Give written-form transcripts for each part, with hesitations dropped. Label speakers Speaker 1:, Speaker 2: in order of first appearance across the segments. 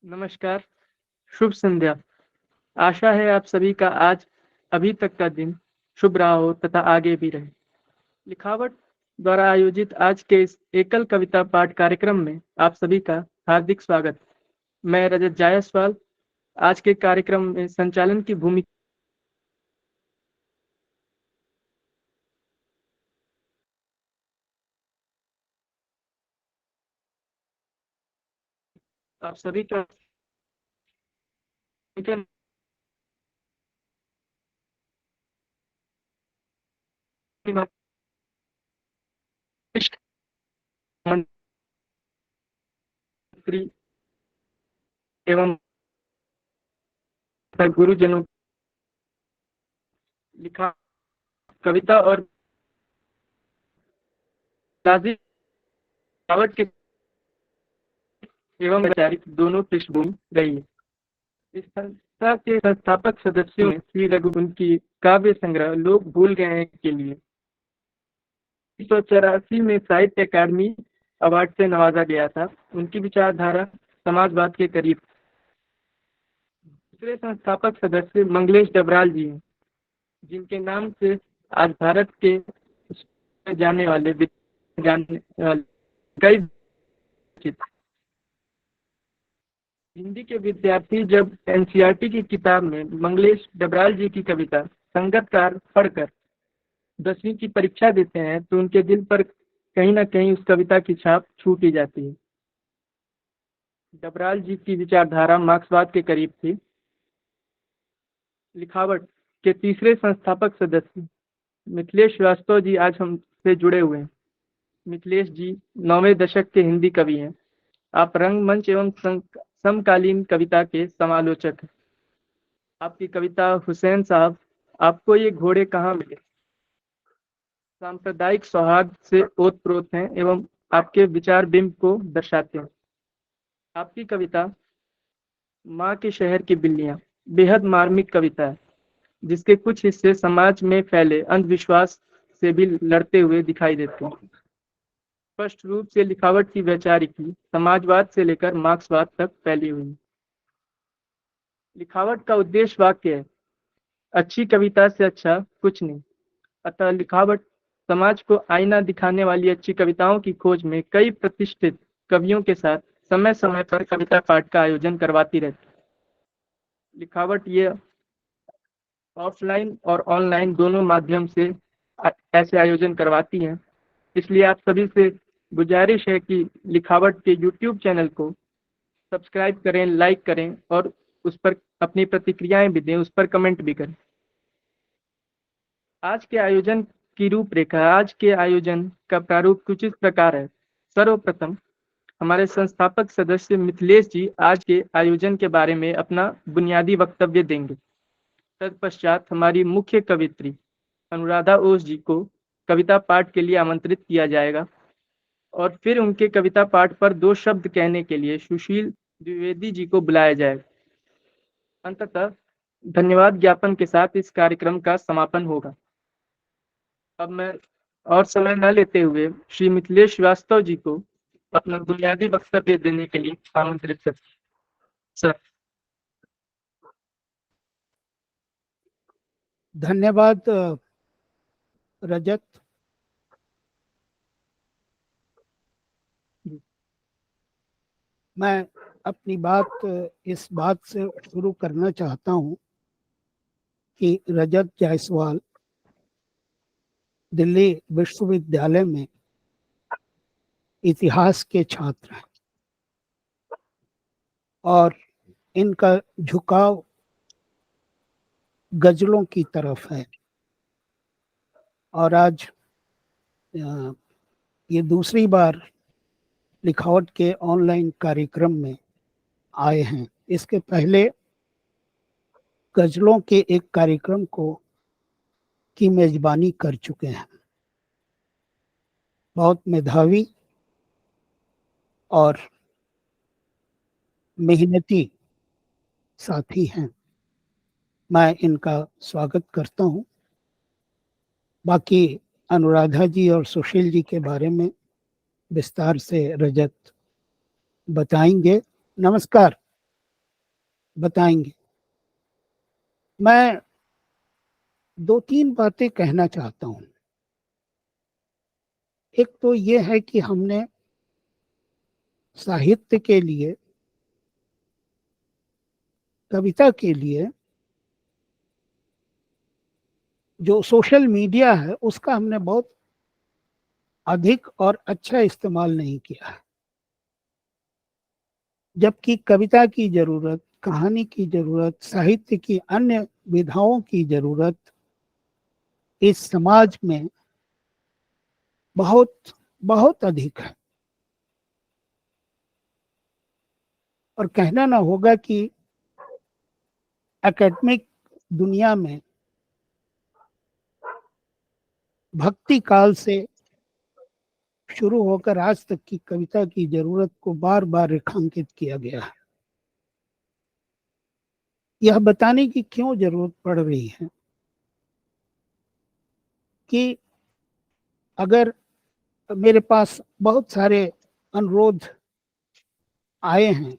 Speaker 1: नमस्कार, शुभ संध्या। आशा है आप सभी का आज अभी तक का दिन शुभ रहा हो तथा आगे भी रहे। लिखावट द्वारा आयोजित आज के इस एकल कविता पाठ कार्यक्रम में आप सभी का हार्दिक स्वागत। मैं रजत जायसवाल आज के कार्यक्रम में संचालन की भूमिका आप सभी का मंत्री एवं गुरुजनों लिखा कविता और राजी लिखावट के एवं वैचारिक दोनों पृष्ठभूमि रही है। इस संस्था के संस्थापक सदस्यों में श्री रघुकुल की काव्य संग्रह लोग भूल गए हैं के लिए 1984 में साहित्य अकादमी अवार्ड से नवाजा गया था। उनकी विचारधारा समाजवाद के करीब। दूसरे संस्थापक सदस्य मंगलेश डबराल जी हैं, जिनके नाम से आज भारत के जाने वाले कई चित्र। हिंदी के विद्यार्थी जब एनसीईआरटी की किताब में मंगलेश डबराल जी की कविता संगतकार पढ़कर 10वीं की परीक्षा देते हैं तो उनके दिल पर कहीं ना कहीं उस कविता की छाप छूट ही जाती है। डबराल जी की विचारधारा मार्क्सवाद के करीब थी। लिखावट के तीसरे संस्थापक सदस्य मिथिलेश श्रीवास्तव जी आज हमसे जुड़े हुए हैं। मिथिलेश जी 9वें दशक के हिंदी कवि हैं। आप रंगमंच एवं समकालीन कविता के समालोचक हैं। आपकी कविता हुसैन साहब, आपको ये घोड़े कहाँ मिले सांप्रदायिक सौहार्द से ओतप्रोत हैं एवं आपके विचार बिंब को दर्शाते हैं। आपकी कविता माँ के शहर की बिल्लियां बेहद मार्मिक कविता है, जिसके कुछ हिस्से समाज में फैले अंधविश्वास से भी लड़ते हुए दिखाई देते हैं। स्पष्ट रूप से लिखावट की वैचारिकी समाजवाद से लेकर मार्क्सवाद तक फैली हुई है। लिखावट का उद्देश्य वाक्य है, अच्छी कविता से अच्छा कुछ नहीं। अतः लिखावट समाज को आईना दिखाने वाली अच्छी कविताओं की खोज में कई प्रतिष्ठित कवियों के साथ समय समय पर कविता पाठ का आयोजन करवाती रहती है। लिखावट ये ऑफलाइन और ऑनलाइन दोनों माध्यम से ऐसे आयोजन करवाती हैं। इसलिए आप सभी से गुजारिश है कि लिखावट के यूट्यूब चैनल को सब्सक्राइब करें, लाइक करें और उस पर अपनी प्रतिक्रियाएं भी दें, उस पर कमेंट भी करें। आज के आयोजन की रूपरेखा। आज के आयोजन का प्रारूप कुछ इस प्रकार है। सर्वप्रथम हमारे संस्थापक सदस्य मिथिलेश जी आज के आयोजन के बारे में अपना बुनियादी वक्तव्य देंगे। तत्पश्चात हमारी मुख्य कवित्री अनुराधा ओस जी को कविता पाठ के लिए आमंत्रित किया जाएगा और फिर उनके कविता पाठ पर 2 शब्द कहने के लिए सुशील द्विवेदी जी को बुलाया जाएगा। अंततः धन्यवाद ज्ञापन के साथ इस कार्यक्रम का समापन होगा। अब मैं और समय न लेते हुए श्री मिथिलेश श्रीवास्तव जी को अपना बुनियादी वक्तव्य देने के लिए आमंत्रित करता हूं। सर।
Speaker 2: धन्यवाद रजत। मैं अपनी बात इस बात से शुरू करना चाहता हूं कि रजत जायसवाल दिल्ली विश्वविद्यालय में इतिहास के छात्र हैं और इनका झुकाव गजलों की तरफ है। और आज ये दूसरी बार लिखावट के ऑनलाइन कार्यक्रम में आए हैं। इसके पहले गजलों के एक कार्यक्रम की मेजबानी कर चुके हैं। बहुत मेधावी और मेहनती साथी हैं। मैं इनका स्वागत करता हूं। बाकी अनुराधा जी और सुशील जी के बारे में विस्तार से रजत बताएंगे। नमस्कार। बताएंगे। मैं दो तीन बातें कहना चाहता हूँ। एक तो ये है कि हमने साहित्य के लिए, कविता के लिए जो सोशल मीडिया है उसका हमने बहुत अधिक और अच्छा इस्तेमाल नहीं किया है। जबकि कविता की जरूरत, कहानी की जरूरत, साहित्य की अन्य विधाओं की जरूरत इस समाज में बहुत बहुत अधिक है। और कहना ना होगा कि एकेडमिक दुनिया में भक्ति काल से शुरू होकर आज तक की कविता की जरूरत को बार बार रेखांकित किया गया है। यह बताने की क्यों जरूरत पड़ रही है कि अगर मेरे पास बहुत सारे अनुरोध आए हैं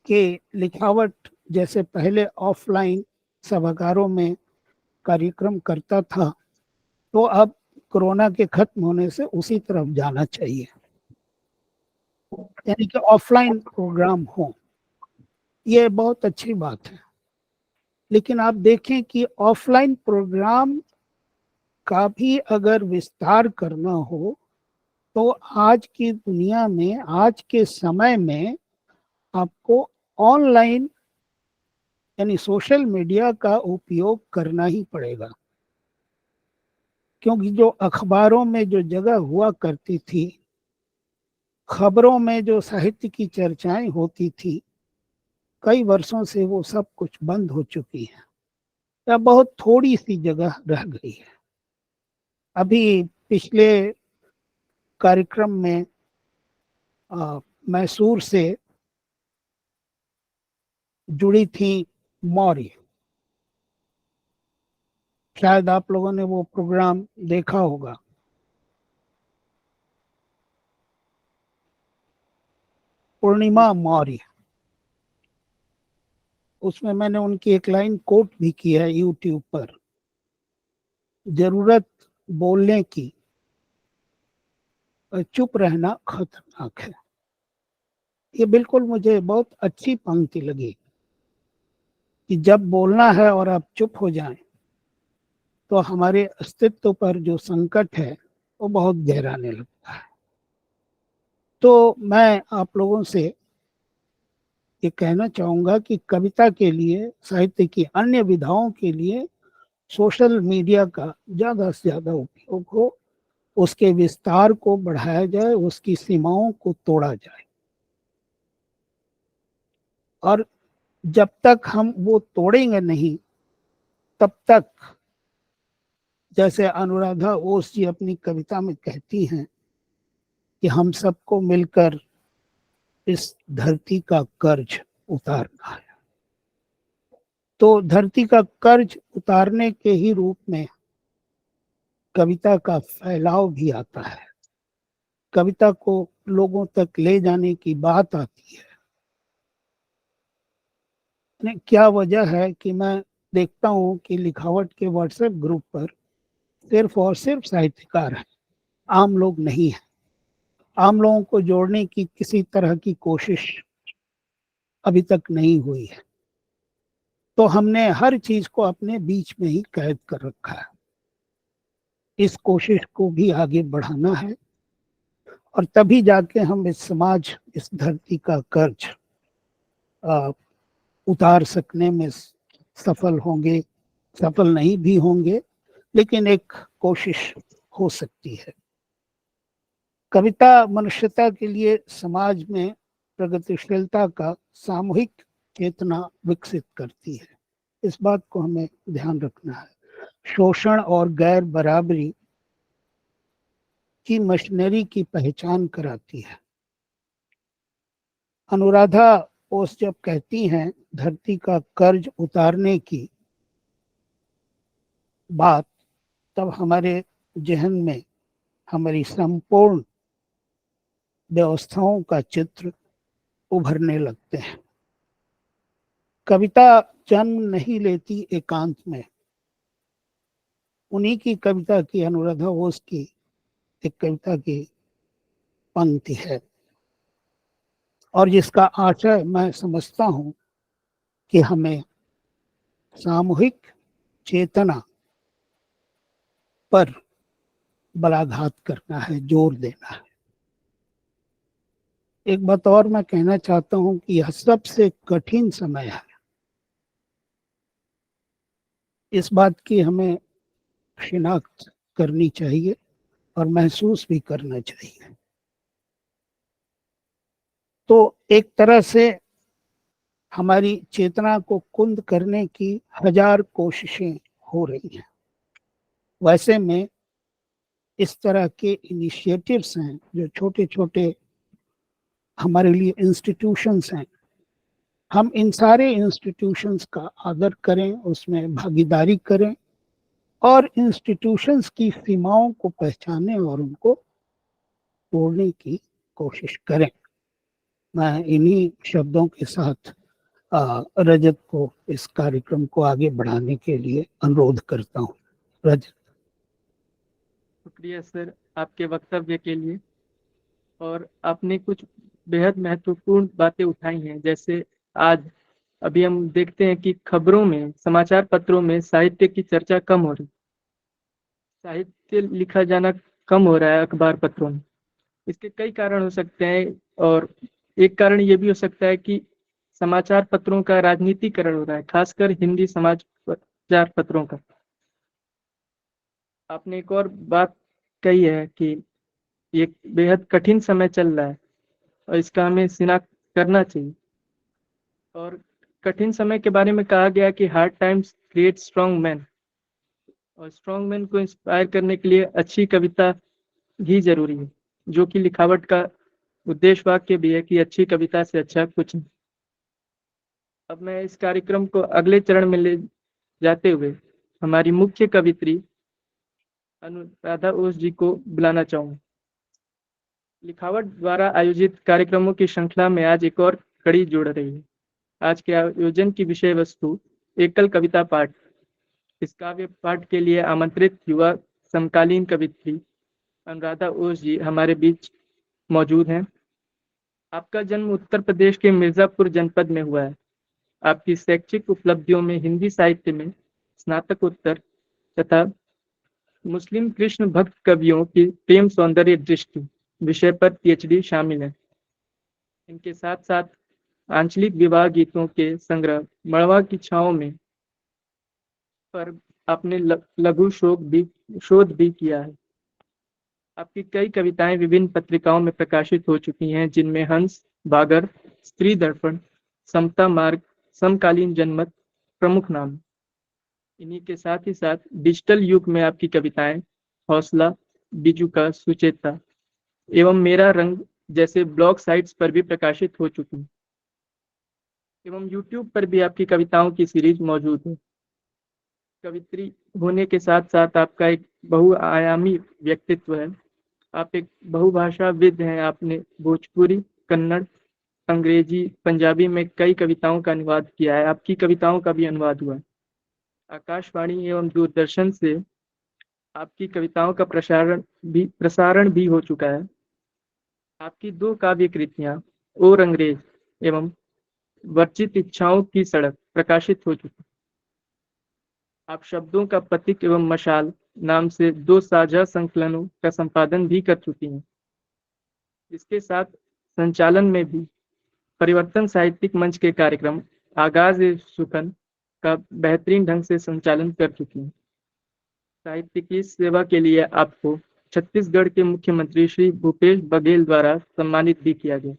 Speaker 2: कि लिखावट जैसे पहले ऑफलाइन सभागारों में कार्यक्रम करता था, तो अब कोरोना के खत्म होने से उसी तरफ जाना चाहिए, यानी कि ऑफलाइन प्रोग्राम हो। ये बहुत अच्छी बात है, लेकिन आप देखें कि ऑफलाइन प्रोग्राम का भी अगर विस्तार करना हो तो आज की दुनिया में, आज के समय में आपको ऑनलाइन यानी सोशल मीडिया का उपयोग करना ही पड़ेगा। क्योंकि जो अखबारों में जो जगह हुआ करती थी, खबरों में जो साहित्य की चर्चाएं होती थी, कई वर्षों से वो सब कुछ बंद हो चुकी है या बहुत थोड़ी सी जगह रह गई है। अभी पिछले कार्यक्रम में मैसूर से जुड़ी थी मौर्य, शायद आप लोगों ने वो प्रोग्राम देखा होगा। पूर्णिमा मौर्य, उसमें मैंने उनकी एक लाइन कोट भी की है यूट्यूब पर, जरूरत बोलने की, चुप रहना खतरनाक है। ये बिल्कुल मुझे बहुत अच्छी पंक्ति लगी कि जब बोलना है और आप चुप हो जाएं तो हमारे अस्तित्व पर जो संकट है वो बहुत गहराने लगता है। तो मैं आप लोगों से ये कहना चाहूंगा कि कविता के लिए, साहित्य की अन्य विधाओं के लिए सोशल मीडिया का ज्यादा से ज्यादा उपयोग हो, उसके विस्तार को बढ़ाया जाए, उसकी सीमाओं को तोड़ा जाए। और जब तक हम वो तोड़ेंगे नहीं, तब तक, जैसे अनुराधा ओस जी अपनी कविता में कहती हैं कि हम सबको मिलकर इस धरती का कर्ज उतारना है, तो धरती का कर्ज उतारने के ही रूप में कविता का फैलाव भी आता है, कविता को लोगों तक ले जाने की बात आती है। क्या वजह है कि मैं देखता हूँ कि लिखावट के व्हाट्सएप ग्रुप पर सिर्फ और सिर्फ साहित्यकार हैं, आम लोग नहीं है। आम लोगों को जोड़ने की किसी तरह की कोशिश अभी तक नहीं हुई है, तो हमने हर चीज को अपने बीच में ही कैद कर रखा है। इस कोशिश को भी आगे बढ़ाना है और तभी जाके हम इस समाज, इस धरती का कर्ज आ, उतार सकने में सफल होंगे। सफल नहीं भी होंगे, लेकिन एक कोशिश हो सकती है। कविता मनुष्यता के लिए समाज में प्रगतिशीलता का सामूहिक चेतना विकसित करती है। इस बात को हमें ध्यान रखना है। शोषण और गैर बराबरी की मशीनरी की पहचान कराती है। अनुराधा ओस जब कहती हैं धरती का कर्ज उतारने की बात, तब हमारे जहन में हमारी संपूर्ण व्यवस्थाओं का चित्र उभरने लगते हैं। कविता जन्म नहीं लेती एकांत में। उन्हीं की कविता की, अनुराधा बोस की एक कविता की पंक्ति है, और जिसका आशय मैं समझता हूं कि हमें सामूहिक चेतना पर बलाघात करना है, जोर देना है। एक बात और मैं कहना चाहता हूं कि यह सबसे कठिन समय है। इस बात की हमें शिनाख्त करनी चाहिए और महसूस भी करना चाहिए। तो एक तरह से हमारी चेतना को कुंद करने की हजार कोशिशें हो रही हैं। वैसे में इस तरह के इनिशिएटिव्स हैं जो छोटे छोटे हमारे लिए इंस्टीट्यूशंस हैं, हम इन सारे इंस्टीट्यूशंस का आदर करें, उसमें भागीदारी करें और इंस्टीट्यूशंस की सीमाओं को पहचानें और उनको तोड़ने की कोशिश करें। मैं इन्हीं शब्दों के साथ रजत को इस कार्यक्रम को आगे बढ़ाने के लिए अनुरोध करता हूँ। रजत।
Speaker 1: शुक्रिया सर आपके वक्तव्य के लिए। और आपने कुछ बेहद महत्वपूर्ण बातें उठाई हैं, जैसे आज अभी हम देखते हैं कि खबरों में, समाचार पत्रों में साहित्य की चर्चा कम हो रही, साहित्य लिखा जाना कम हो रहा है अखबार पत्रों में। इसके कई कारण हो सकते हैं, और एक कारण ये भी हो सकता है कि समाचार पत्रों का राजनीतिकरण हो रहा है, खासकर हिंदी समाचार पत्रों का। आपने एक और बात कही है कि ये बेहद कठिन समय चल रहा है और इसका हमें शिनाख्त करना चाहिए। और कठिन समय के बारे में कहा गया कि hard times create strong man, और स्ट्रॉन्ग मैन को इंस्पायर करने के लिए अच्छी कविता ही जरूरी है, जो कि लिखावट का उद्देश्य वाक्य भी है कि अच्छी कविता से अच्छा कुछ नहीं। अब मैं इस कार्यक्रम को अगले चरण में ले जाते हुए हमारी मुख्य कवित्री अनुराधा ओस जी को बुलाना चाहूंगा। लिखावट द्वारा आयोजित कार्यक्रमों की श्रृंखला में आज एक और कड़ी जुड़ रही है। आज के आयोजन की विषय वस्तु एकल कविता पाठ। इस काव्य पाठ के लिए आमंत्रित युवा समकालीन कवित्री अनुराधा ओस जी हमारे बीच मौजूद हैं। आपका जन्म उत्तर प्रदेश के मिर्जापुर जनपद में हुआ है। आपकी शैक्षिक उपलब्धियों में हिंदी साहित्य में स्नातकोत्तर तथा मुस्लिम कृष्ण भक्त कवियों की प्रेम सौंदर्य दृष्टि विषय पर पीएचडी शामिल है। इनके साथ साथ आंचलिक विवाह गीतों के संग्रह मड़वा की छाओं में पर आपने लघु शोध भी किया है। आपकी कई कविताएं विभिन्न पत्रिकाओं में प्रकाशित हो चुकी हैं, जिनमें हंस, बागर, स्त्री दर्पण, समता मार्ग, समकालीन जनमत प्रमुख नाम। इन्हीं के साथ ही साथ डिजिटल युग में आपकी कविताएं हौसला, बीजू का सुचेता एवं मेरा रंग जैसे ब्लॉग साइट्स पर भी प्रकाशित हो चुकी हैं, एवं यूट्यूब पर भी आपकी कविताओं की सीरीज मौजूद है। कवित्री होने के साथ साथ आपका एक बहुआयामी व्यक्तित्व है। आप एक बहुभाषाविद हैं। आपने भोजपुरी, कन्नड़, अंग्रेजी, पंजाबी में कई कविताओं का अनुवाद किया है। आपकी कविताओं का भी अनुवाद हुआ है। आकाशवाणी एवं दूरदर्शन से आपकी कविताओं का प्रसारण भी हो चुका है। आपकी दो काव्य कृतियां और अंग्रेज एवं वर्चित इच्छाओं की सड़क प्रकाशित हो चुकी। आप शब्दों का पथिक एवं मशाल नाम से दो साझा संकलनों का संपादन भी कर चुकी हैं। इसके साथ संचालन में भी परिवर्तन साहित्यिक मंच के कार्यक्रम आगाज ए सुखन का बेहतरीन ढंग से संचालन कर चुकी हैं। साहित्य की सेवा के लिए आपको छत्तीसगढ़ के मुख्यमंत्री श्री भूपेश बघेल द्वारा सम्मानित भी किया गया।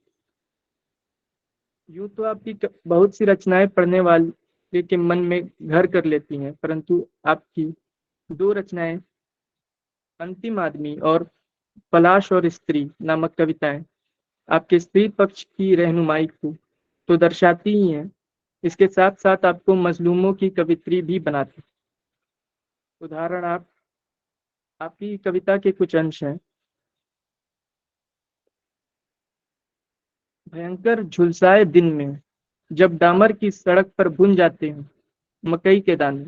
Speaker 1: यूं तो आपकी बहुत सी रचनाएं पढ़ने वाले के मन में घर कर लेती हैं, परंतु आपकी दो रचनाएं अंतिम आदमी और पलाश और स्त्री नामक कविताएं आपके स्त्री पक्ष की रहनुमाई को तो दर्शाती ही हैं, इसके साथ साथ आपको मजलूमों की कवित्री भी बनाती। उदाहरण आपकी कविता के कुछ अंश हैं। भयंकर झुलसाए दिन में जब डामर की सड़क पर बुन जाते हैं मकई के दाने,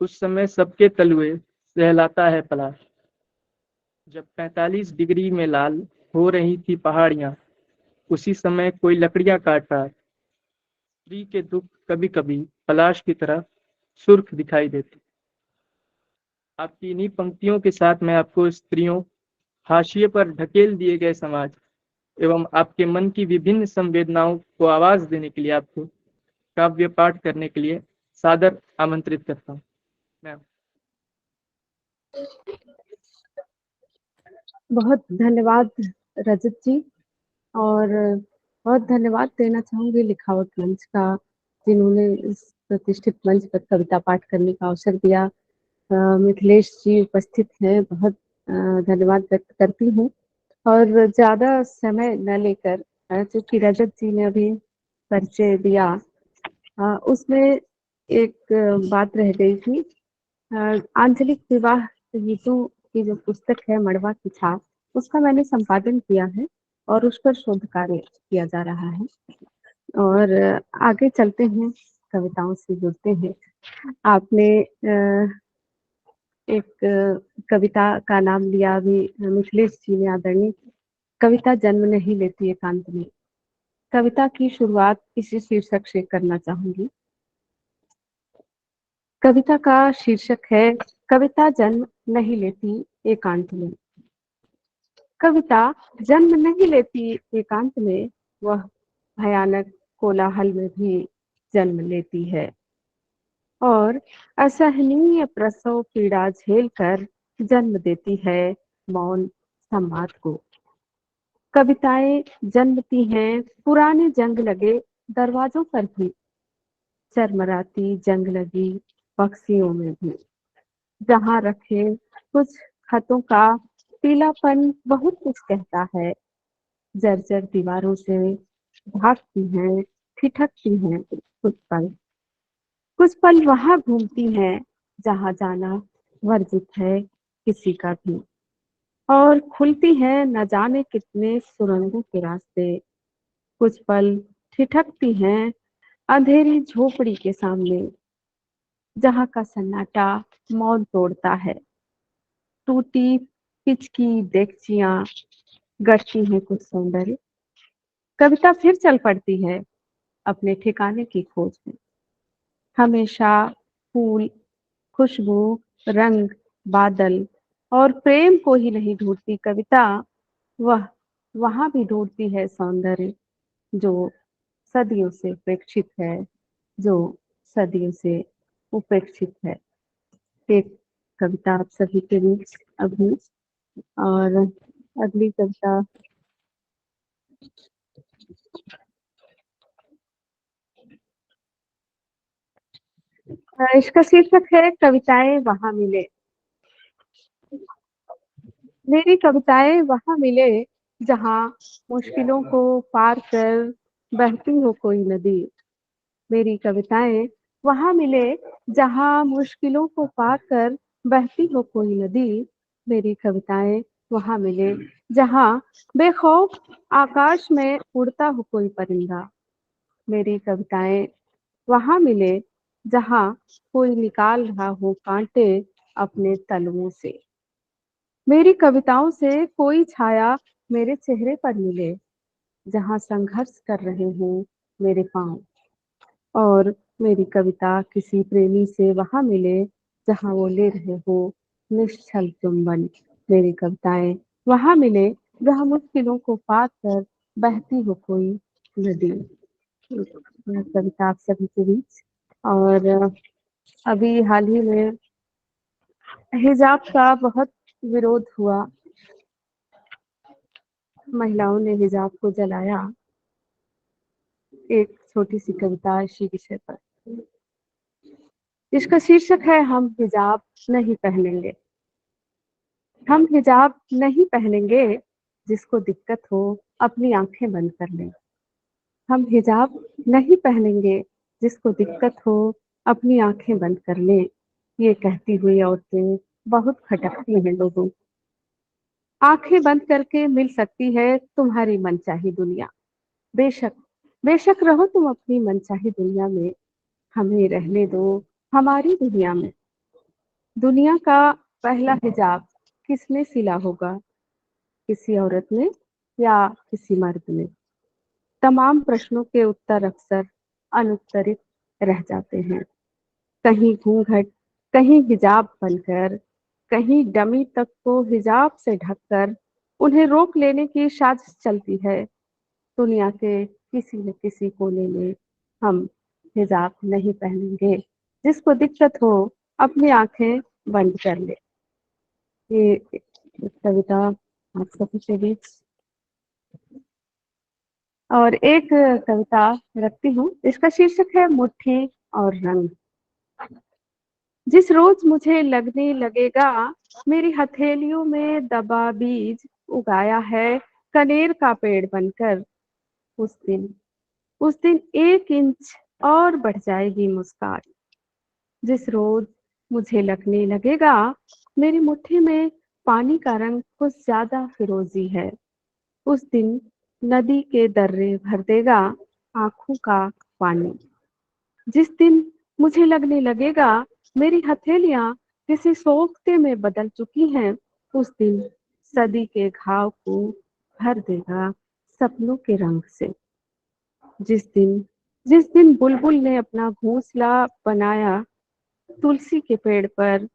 Speaker 1: उस समय सबके तलुए सहलाता है पलाश। जब 45 डिग्री में लाल हो रही थी पहाड़ियां, उसी समय कोई लकड़ियां काट रहा था। स्त्री के दुख कभी कभी पलाश की तरह सुर्ख दिखाई देते। आपकी इन्हीं पंक्तियों के साथ मैं आपको स्त्रियों, हाशिए पर ढकेल दिए गए समाज एवं आपके मन की विभिन्न संवेदनाओं को आवाज देने के लिए आपको काव्य पाठ करने के लिए सादर आमंत्रित करता हूँ। मैम।
Speaker 3: बहुत धन्यवाद रजत जी। और बहुत धन्यवाद देना चाहूंगी लिखावट मंच का, जिन्होंने इस प्रतिष्ठित मंच पर कविता पाठ करने का अवसर दिया। मिथिलेश जी उपस्थित हैं, बहुत धन्यवाद व्यक्त करती हूँ। और ज्यादा समय न लेकर, चूंकि रजत जी ने अभी परिचय दिया, उसमें एक बात रह गई थी। आंचलिक विवाह गीतों की जो पुस्तक है मड़वा की छाप, उसका मैंने संपादन किया है और उस पर शोध कार्य किया जा रहा है। और आगे चलते हैं, कविताओं से जुड़ते हैं। आपने एक कविता का नाम लिया अभी मिथिलेश जी ने, आदरणीय। कविता जन्म नहीं लेती एकांत में। कविता की शुरुआत इसी शीर्षक से करना चाहूंगी। कविता का शीर्षक है कविता जन्म नहीं लेती एकांत में। कविता जन्म नहीं लेती एकांत में, वह भयानक कोलाहल में भी जन्म लेती है और असहनीय प्रसव पीड़ा झेलकर जन्म देती है मौन संवाद को। कविताएं जन्मती हैं पुराने जंग लगे दरवाजों पर भी, चरमराती जंग लगी पक्षियों में भी। जहां रखे कुछ खतों का पीलापन बहुत कुछ कहता है। जर्जर दीवारों से भागती हैं, ठिठकती हैं कुछ पल वहां घूमती हैं जहां जाना वर्जित है किसी का भी। और खुलती हैं न जाने कितने सुरंगों के रास्ते। कुछ पल ठिठकती हैं अंधेरी झोपड़ी के सामने, जहां का सन्नाटा मौन तोड़ता है। टूटी पिच की डेगचियां गढ़ती हैं कुछ सौंदर्य। कविता फिर चल पड़ती है अपने ठिकाने की खोज में। हमेशा फूल, खुशबू, रंग, बादल और प्रेम को ही नहीं ढूंढती कविता, वह वहां भी ढूंढती है सौंदर्य जो सदियों से उपेक्षित है, जो सदियों से उपेक्षित है। एक कविता आप सभी के बीच अभी। और अगली कविता इसका शीर्षक है कविताएं वहां मिले। मेरी कविताएं वहां मिले जहां मुश्किलों को पार कर बहती हो कोई नदी। मेरी कविताएं वहां मिले जहां मुश्किलों को पार कर बहती हो कोई नदी। मेरी कविताएं वहां मिले जहां बेखौफ आकाश में उड़ता हो कोई परिंदा। मेरी कविताएं वहां मिले जहां कोई निकाल रहा हो कांटे अपने तलवों से। मेरी कविताओं से कोई छाया मेरे चेहरे पर मिले जहां संघर्ष कर रहे हों मेरे पांव। और मेरी कविता किसी प्रेमी से वहां मिले जहां वो ले रहे हो निश्चल चुंबन। मेरी कविताएं वहां मिले जहां मुश्किलों को पार कर बहती हो कोई नदी। यह कविता आप सभी के बीच। और अभी हाल ही में हिजाब का बहुत विरोध हुआ, महिलाओं ने हिजाब को जलाया। एक छोटी सी कविता इसी विषय पर, इसका शीर्षक है हम हिजाब नहीं पहनेंगे। हम हिजाब नहीं पहनेंगे, जिसको दिक्कत हो अपनी आंखें बंद कर ले। हम हिजाब नहीं पहनेंगे, जिसको दिक्कत हो अपनी आंखें बंद कर ले। ये कहती हुई औरतें बहुत खटकती हैं लोगों। आंखें बंद करके मिल सकती है तुम्हारी मनचाही दुनिया। बेशक बेशक रहो तुम अपनी मनचाही दुनिया में, हमें रहने दो हमारी दुनिया में। दुनिया का पहला हिजाब किसने सिला होगा, किसी औरत ने या किसी मर्द ने? तमाम प्रश्नों के उत्तर अक्सर अनुत्तरित रह जाते हैं। कहीं घूंघट, कहीं हिजाब बनकर, कहीं डमी तक को हिजाब से ढककर उन्हें रोक लेने की साजिश चलती है। दुनिया के किसी न किसी कोने में हम हिजाब नहीं पहनेंगे। जिसको दिक्कत हो अपनी आंखें बंद कर ले। ये एक कविता आप सभी के बीच। और एक कविता रखती हूँ, इसका शीर्षक है मुट्ठी और रंग। जिस रोज मुझे लगने लगेगा मेरी हथेलियों में दबा बीज उगाया है कनेर का पेड़ बनकर, उस दिन 1 इंच और बढ़ जाएगी मुस्कान। जिस रोज मुझे लगने लगेगा मेरी मुट्ठी में पानी का रंग कुछ ज्यादा फिरोजी है, उस दिन नदी के दर्रे भर देगा आंखों का पानी। जिस दिन मुझे लगने लगेगा मेरी हथेलियां किसी सोख्ते में बदल चुकी हैं, उस दिन सदी के घाव को भर देगा सपनों के रंग से। जिस दिन बुलबुल ने अपना घोंसला बनाया तुलसी के पेड़ पर,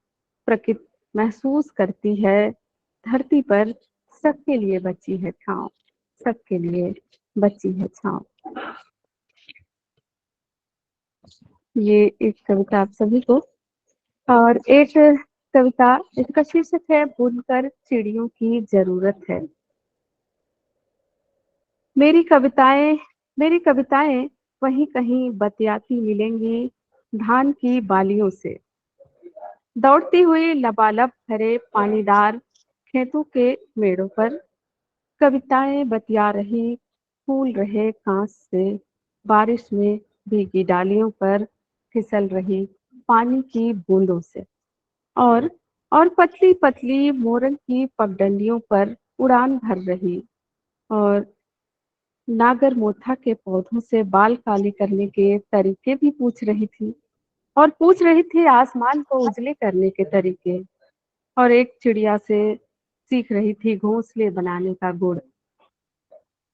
Speaker 3: प्रकृति महसूस करती है धरती पर सबके लिए बची है छांव, सबके लिए बची है छांव। ये एक कविता आप सभी को। और एक कविता, इसका शीर्षक है बुनकर चिड़ियों की जरूरत है। मेरी कविताएं मेरी कविताएं वहीं कहीं बतियाती मिलेंगी धान की बालियों से, दौड़ती हुई लबालब भरे पानीदार खेतों के मेड़ों पर। कविताएं बतिया रही फूल रहे कांच से, बारिश में भीगी डालियों पर फिसल रही पानी की बूंदों से। और और पतली पतली मोरंग की पगडंडियों पर उड़ान भर रही, और नागर मोथा के पौधों से बाल काले करने के तरीके भी पूछ रही थी, और पूछ रही थी आसमान को उजले करने के तरीके। और एक चिड़िया से सीख रही थी घोंसले बनाने का गुण।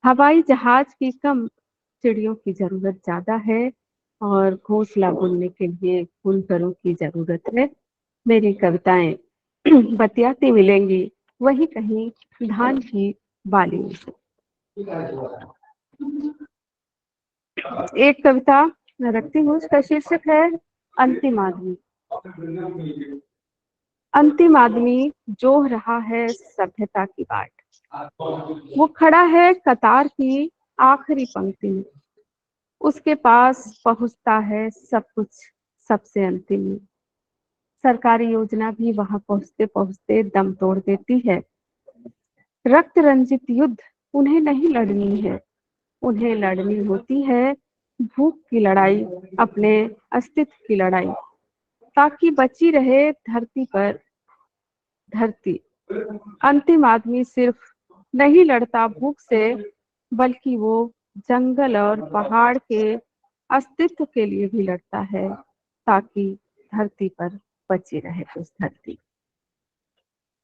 Speaker 3: हवाई जहाज की कम, चिड़ियों की जरूरत ज्यादा है, और घोंसला बुनने के लिए बुनकरों की जरूरत है। मेरी कविताएं बतियाती मिलेंगी वही कहीं धान की बालियों से। एक कविता मैं रखती हूँ, उसका शीर्षक है अंतिम आदमी। अंतिम आदमी जोह रहा है सभ्यता की बाट, वो खड़ा है कतार की आखिरी पंक्ति में, उसके पास पहुंचता है सब कुछ सबसे अंतिम में। सरकारी योजना भी वहां पहुंचते पहुंचते दम तोड़ देती है। रक्त रंजित युद्ध उन्हें नहीं लड़नी है, उन्हें लड़नी होती है भूख की लड़ाई, अपने अस्तित्व की लड़ाई, ताकि बची रहे धरती पर धरती। अंतिम आदमी सिर्फ नहीं लड़ता भूख से, बल्कि वो जंगल और पहाड़ के अस्तित्व के लिए भी लड़ता है, ताकि धरती पर बची रहे उस धरती।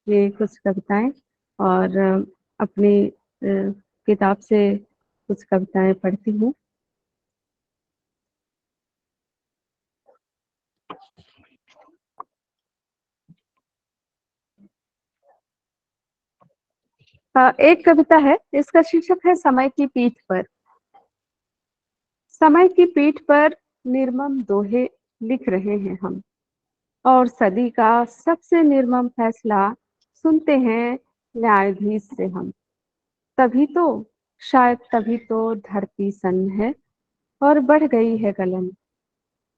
Speaker 3: ये कुछ कविताएं, और अपनी किताब से कुछ कविताएं पढ़ती हूँ। एक कविता है, इसका शीर्षक है समय की पीठ पर। समय की पीठ पर निर्मम दोहे लिख रहे हैं हम, और सदी का सबसे निर्मम फैसला सुनते हैं न्यायाधीश से हम। तभी तो, शायद तभी तो धरती सन्न है और बढ़ गई है गलन।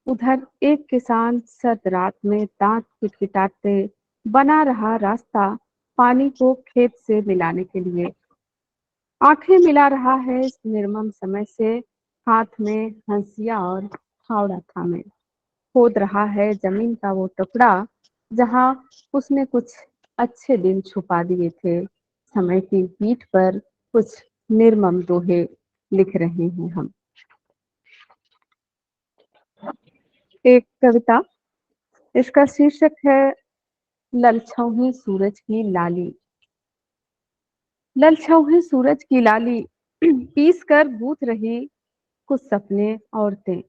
Speaker 3: उधर एक किसान सर्द रात में दांत किटकिटाते बना रहा रास्ता पानी को खेत से मिलाने के लिए। आंखें मिला रहा है इस निर्मम समय से, हाथ में हंसिया और फावड़ा थामे। खोद रहा है जमीन का वो टुकड़ा जहां उसने कुछ अच्छे दिन छुपा दिए थे। समय की पीठ पर कुछ निर्मम दोहे लिख रहे हैं हम। एक कविता, इसका शीर्षक है ललछौही सूरज की लाली। ललछौही सूरज की लाली पीस कर गूंथ रही कुछ सपने औरतें।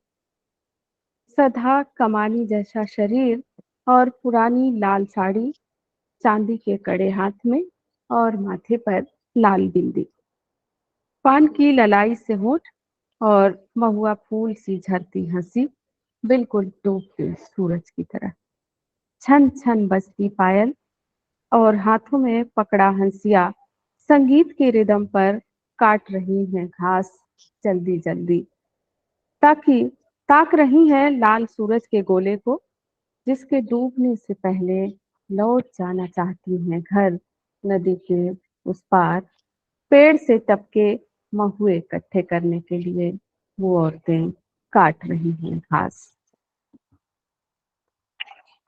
Speaker 3: सधा कमानी जैसा शरीर और पुरानी लाल साड़ी, चांदी के कड़े हाथ में और माथे पर लाल बिंदी। पान की ललाई से होठ और महुआ फूल सी झरती हंसी, बिल्कुल डूबते सूरज की तरह। छन छन बजती पायल और हाथों में पकड़ा हंसिया, संगीत के रिदम पर काट रही हैं घास जल्दी जल्दी, ताकि ताक रही हैं लाल सूरज के गोले को, जिसके डूबने से पहले लौट जाना चाहती हैं घर नदी के उस पार। पेड़ से टपके महुए इकट्ठे करने के लिए वो औरतें काट रही हैं घास।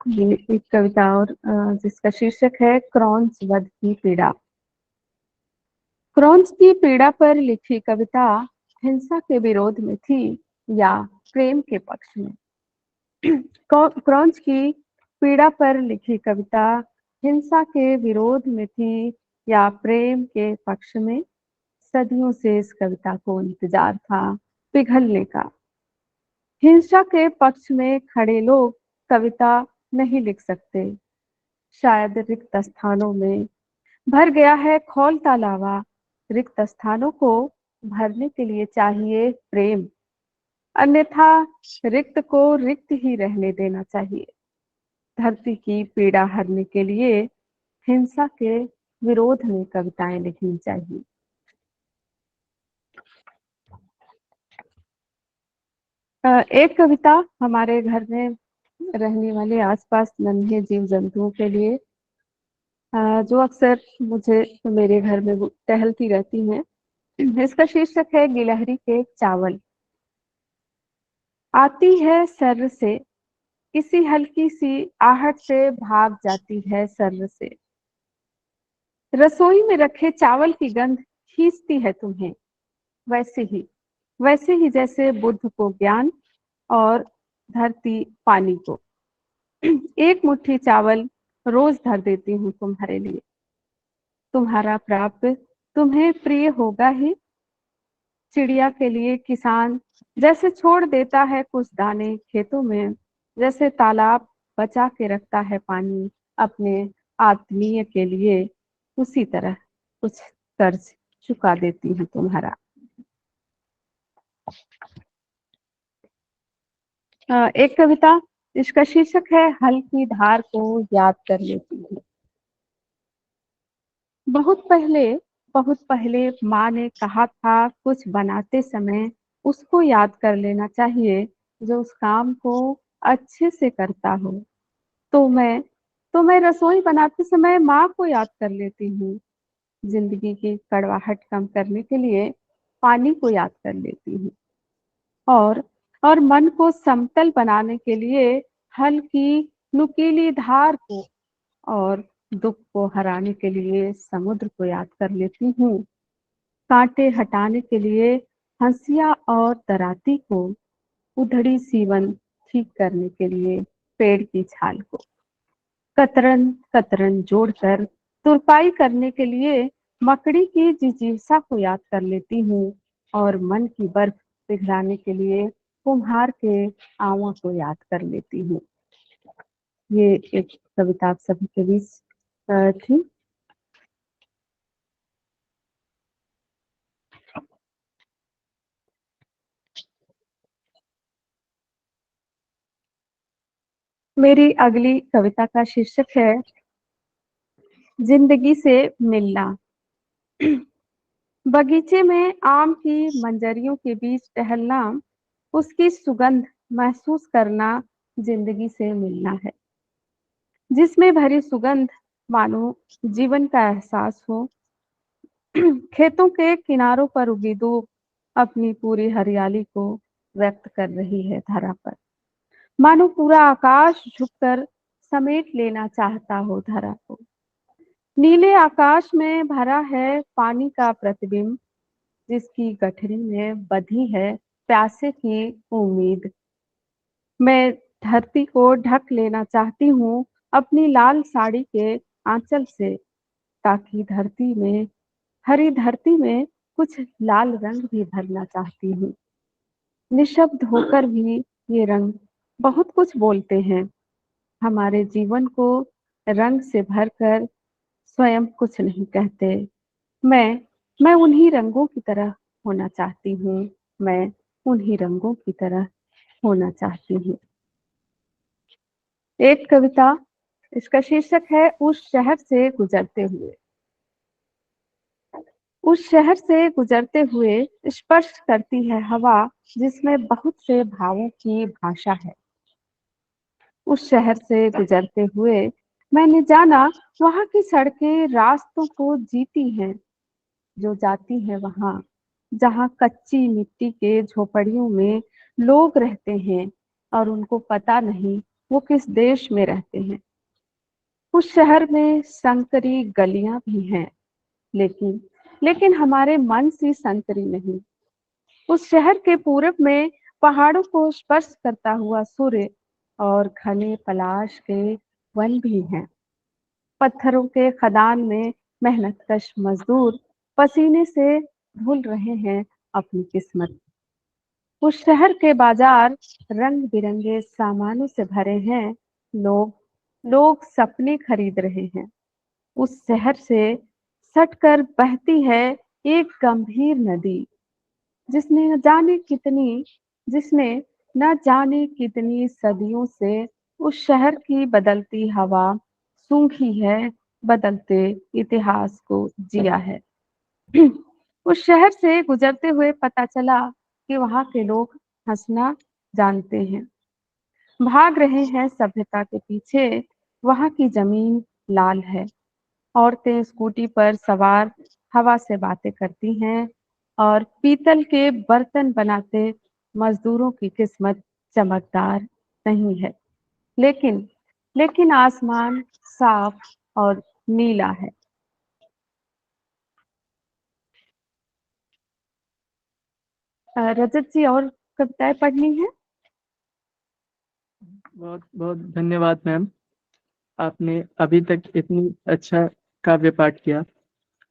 Speaker 3: ये एक कविता और जिसका शीर्षक है क्रौंच वध की पीड़ा। क्रौंच की पीड़ा पर लिखी कविता हिंसा के विरोध में थी या प्रेम के पक्ष में? क्रौंच की पीड़ा पर लिखी कविता हिंसा के विरोध में थी या प्रेम के पक्ष में? सदियों से इस कविता को इंतजार था पिघलने का। हिंसा के पक्ष में खड़े लोग कविता नहीं लिख सकते। शायद रिक्त स्थानों में भर गया है खौल तालावा। रिक्त स्थानों को भरने के लिए चाहिए प्रेम, अन्यथा रिक्त को रिक्त ही रहने देना चाहिए। धरती की पीड़ा हरने के लिए हिंसा के विरोध में कविताएं लिखनी चाहिए। एक कविता हमारे घर में रहने वाले आसपास नन्हे जीव जंतुओं के लिए, जो अक्सर मुझे मेरे घर में टहलती रहती हैं। इसका शीर्षक है गिलहरी के चावल। आती है सर्र से, किसी हल्की सी आहट से भाग जाती है सर्र से। रसोई में रखे चावल की गंध खींचती है तुम्हें, वैसे ही जैसे बुद्ध को ज्ञान और धरती पानी को। एक मुट्ठी चावल रोज धर देती हूँ तुम्हारे लिए। तुम्हारा प्राप्य तुम्हें प्रिय होगा ही। चिड़िया के लिए किसान जैसे छोड़ देता है कुछ दाने खेतों में, जैसे तालाब बचा के रखता है पानी अपने आत्मीय के लिए, उसी तरह कुछ कर्ज चुका देती हूँ तुम्हारा। एक कविता, इसका शीर्षक है हल की धार को याद कर लेती हूँ। बहुत पहले माँ ने कहा था कुछ बनाते समय उसको याद कर लेना चाहिए जो उस काम को अच्छे से करता हो। तो मैं रसोई बनाते समय माँ को याद कर लेती हूँ। जिंदगी की कड़वाहट कम करने के लिए पानी को याद कर लेती हूँ, और मन को समतल बनाने के लिए हल की नुकीली धार को, और दुख को हराने के लिए समुद्र को याद कर लेती हूँ। कांटे हटाने के लिए हंसिया और तराती को, उधड़ी सीवन ठीक करने के लिए पेड़ की छाल को, कतरन कतरन जोड़कर तुरपाई करने के लिए मकड़ी की जिजीविसा को याद कर लेती हूँ, और मन की बर्फ पिघलाने के लिए कुम्हार के आंवा को याद कर लेती हूँ। ये एक कविता आप सभी के बीच थी। मेरी अगली कविता का शीर्षक है जिंदगी से मिलना। बगीचे में आम की मंजरियों के बीच टहलना, उसकी सुगंध महसूस करना जिंदगी से मिलना है, जिसमें भरी सुगंध मानो जीवन का एहसास हो। खेतों के किनारों पर उगी धूप अपनी पूरी हरियाली को व्यक्त कर रही है धरा पर, मानो पूरा आकाश झुककर समेट लेना चाहता हो धरा को। नीले आकाश में भरा है पानी का प्रतिबिंब, जिसकी गठरी में बधी है प्यासे की उम्मीद। मैं धरती को ढक लेना चाहती हूँ अपनी लाल साड़ी के आंचल से, ताकि हरी धरती में कुछ लाल रंग भी भरना चाहती हूँ। निशब्द होकर भी ये रंग बहुत कुछ बोलते हैं, हमारे जीवन को रंग से भरकर स्वयं कुछ नहीं कहते। मैं मैं उन्हीं रंगों की तरह होना चाहती हूँ। मैं उन्हीं रंगों की तरह होना चाहती हूँ। एक कविता, इसका शीर्षक है उस शहर से गुजरते हुए। उस शहर से गुजरते हुए स्पर्श करती है हवा, जिसमें बहुत से भावों की भाषा है। उस शहर से गुजरते हुए मैंने जाना वहां की सड़कें रास्तों को जीती हैं, जो जाती हैं वहां जहां कच्ची मिट्टी के झोपड़ियों में लोग रहते हैं और उनको पता नहीं वो किस देश में रहते हैं। उस शहर में संकरी गलियां भी हैं, लेकिन लेकिन हमारे मन सी संकरी नहीं। उस शहर के पूरब में पहाड़ों को स्पर्श करता हुआ सूर्य और घने पलाश के वन भी हैं। पत्थरों के खदान में मेहनतकश मजदूर पसीने से धुल रहे हैं अपनी किस्मत। उस शहर के बाजार रंग बिरंगे सामानों से भरे हैं। लोग लोग सपने खरीद रहे हैं। उस शहर से सटकर बहती है एक गंभीर नदी, जिसने न जाने कितनी सदियों से उस शहर की बदलती हवा सूंघी है, बदलते इतिहास को जिया है। उस शहर से गुजरते हुए पता चला कि वहां के लोग हंसना जानते हैं, भाग रहे हैं सभ्यता के पीछे। वहां की जमीन लाल है, औरतें स्कूटी पर सवार हवा से बातें करती हैं और पीतल के बर्तन बनाते मजदूरों की किस्मत चमकदार नहीं है, लेकिन लेकिन आसमान साफ और नीला है। रजत जी, और कविताएं पढ़नी है?
Speaker 1: बहुत बहुत धन्यवाद मैम, आपने अभी तक इतनी अच्छा काव्य पाठ किया।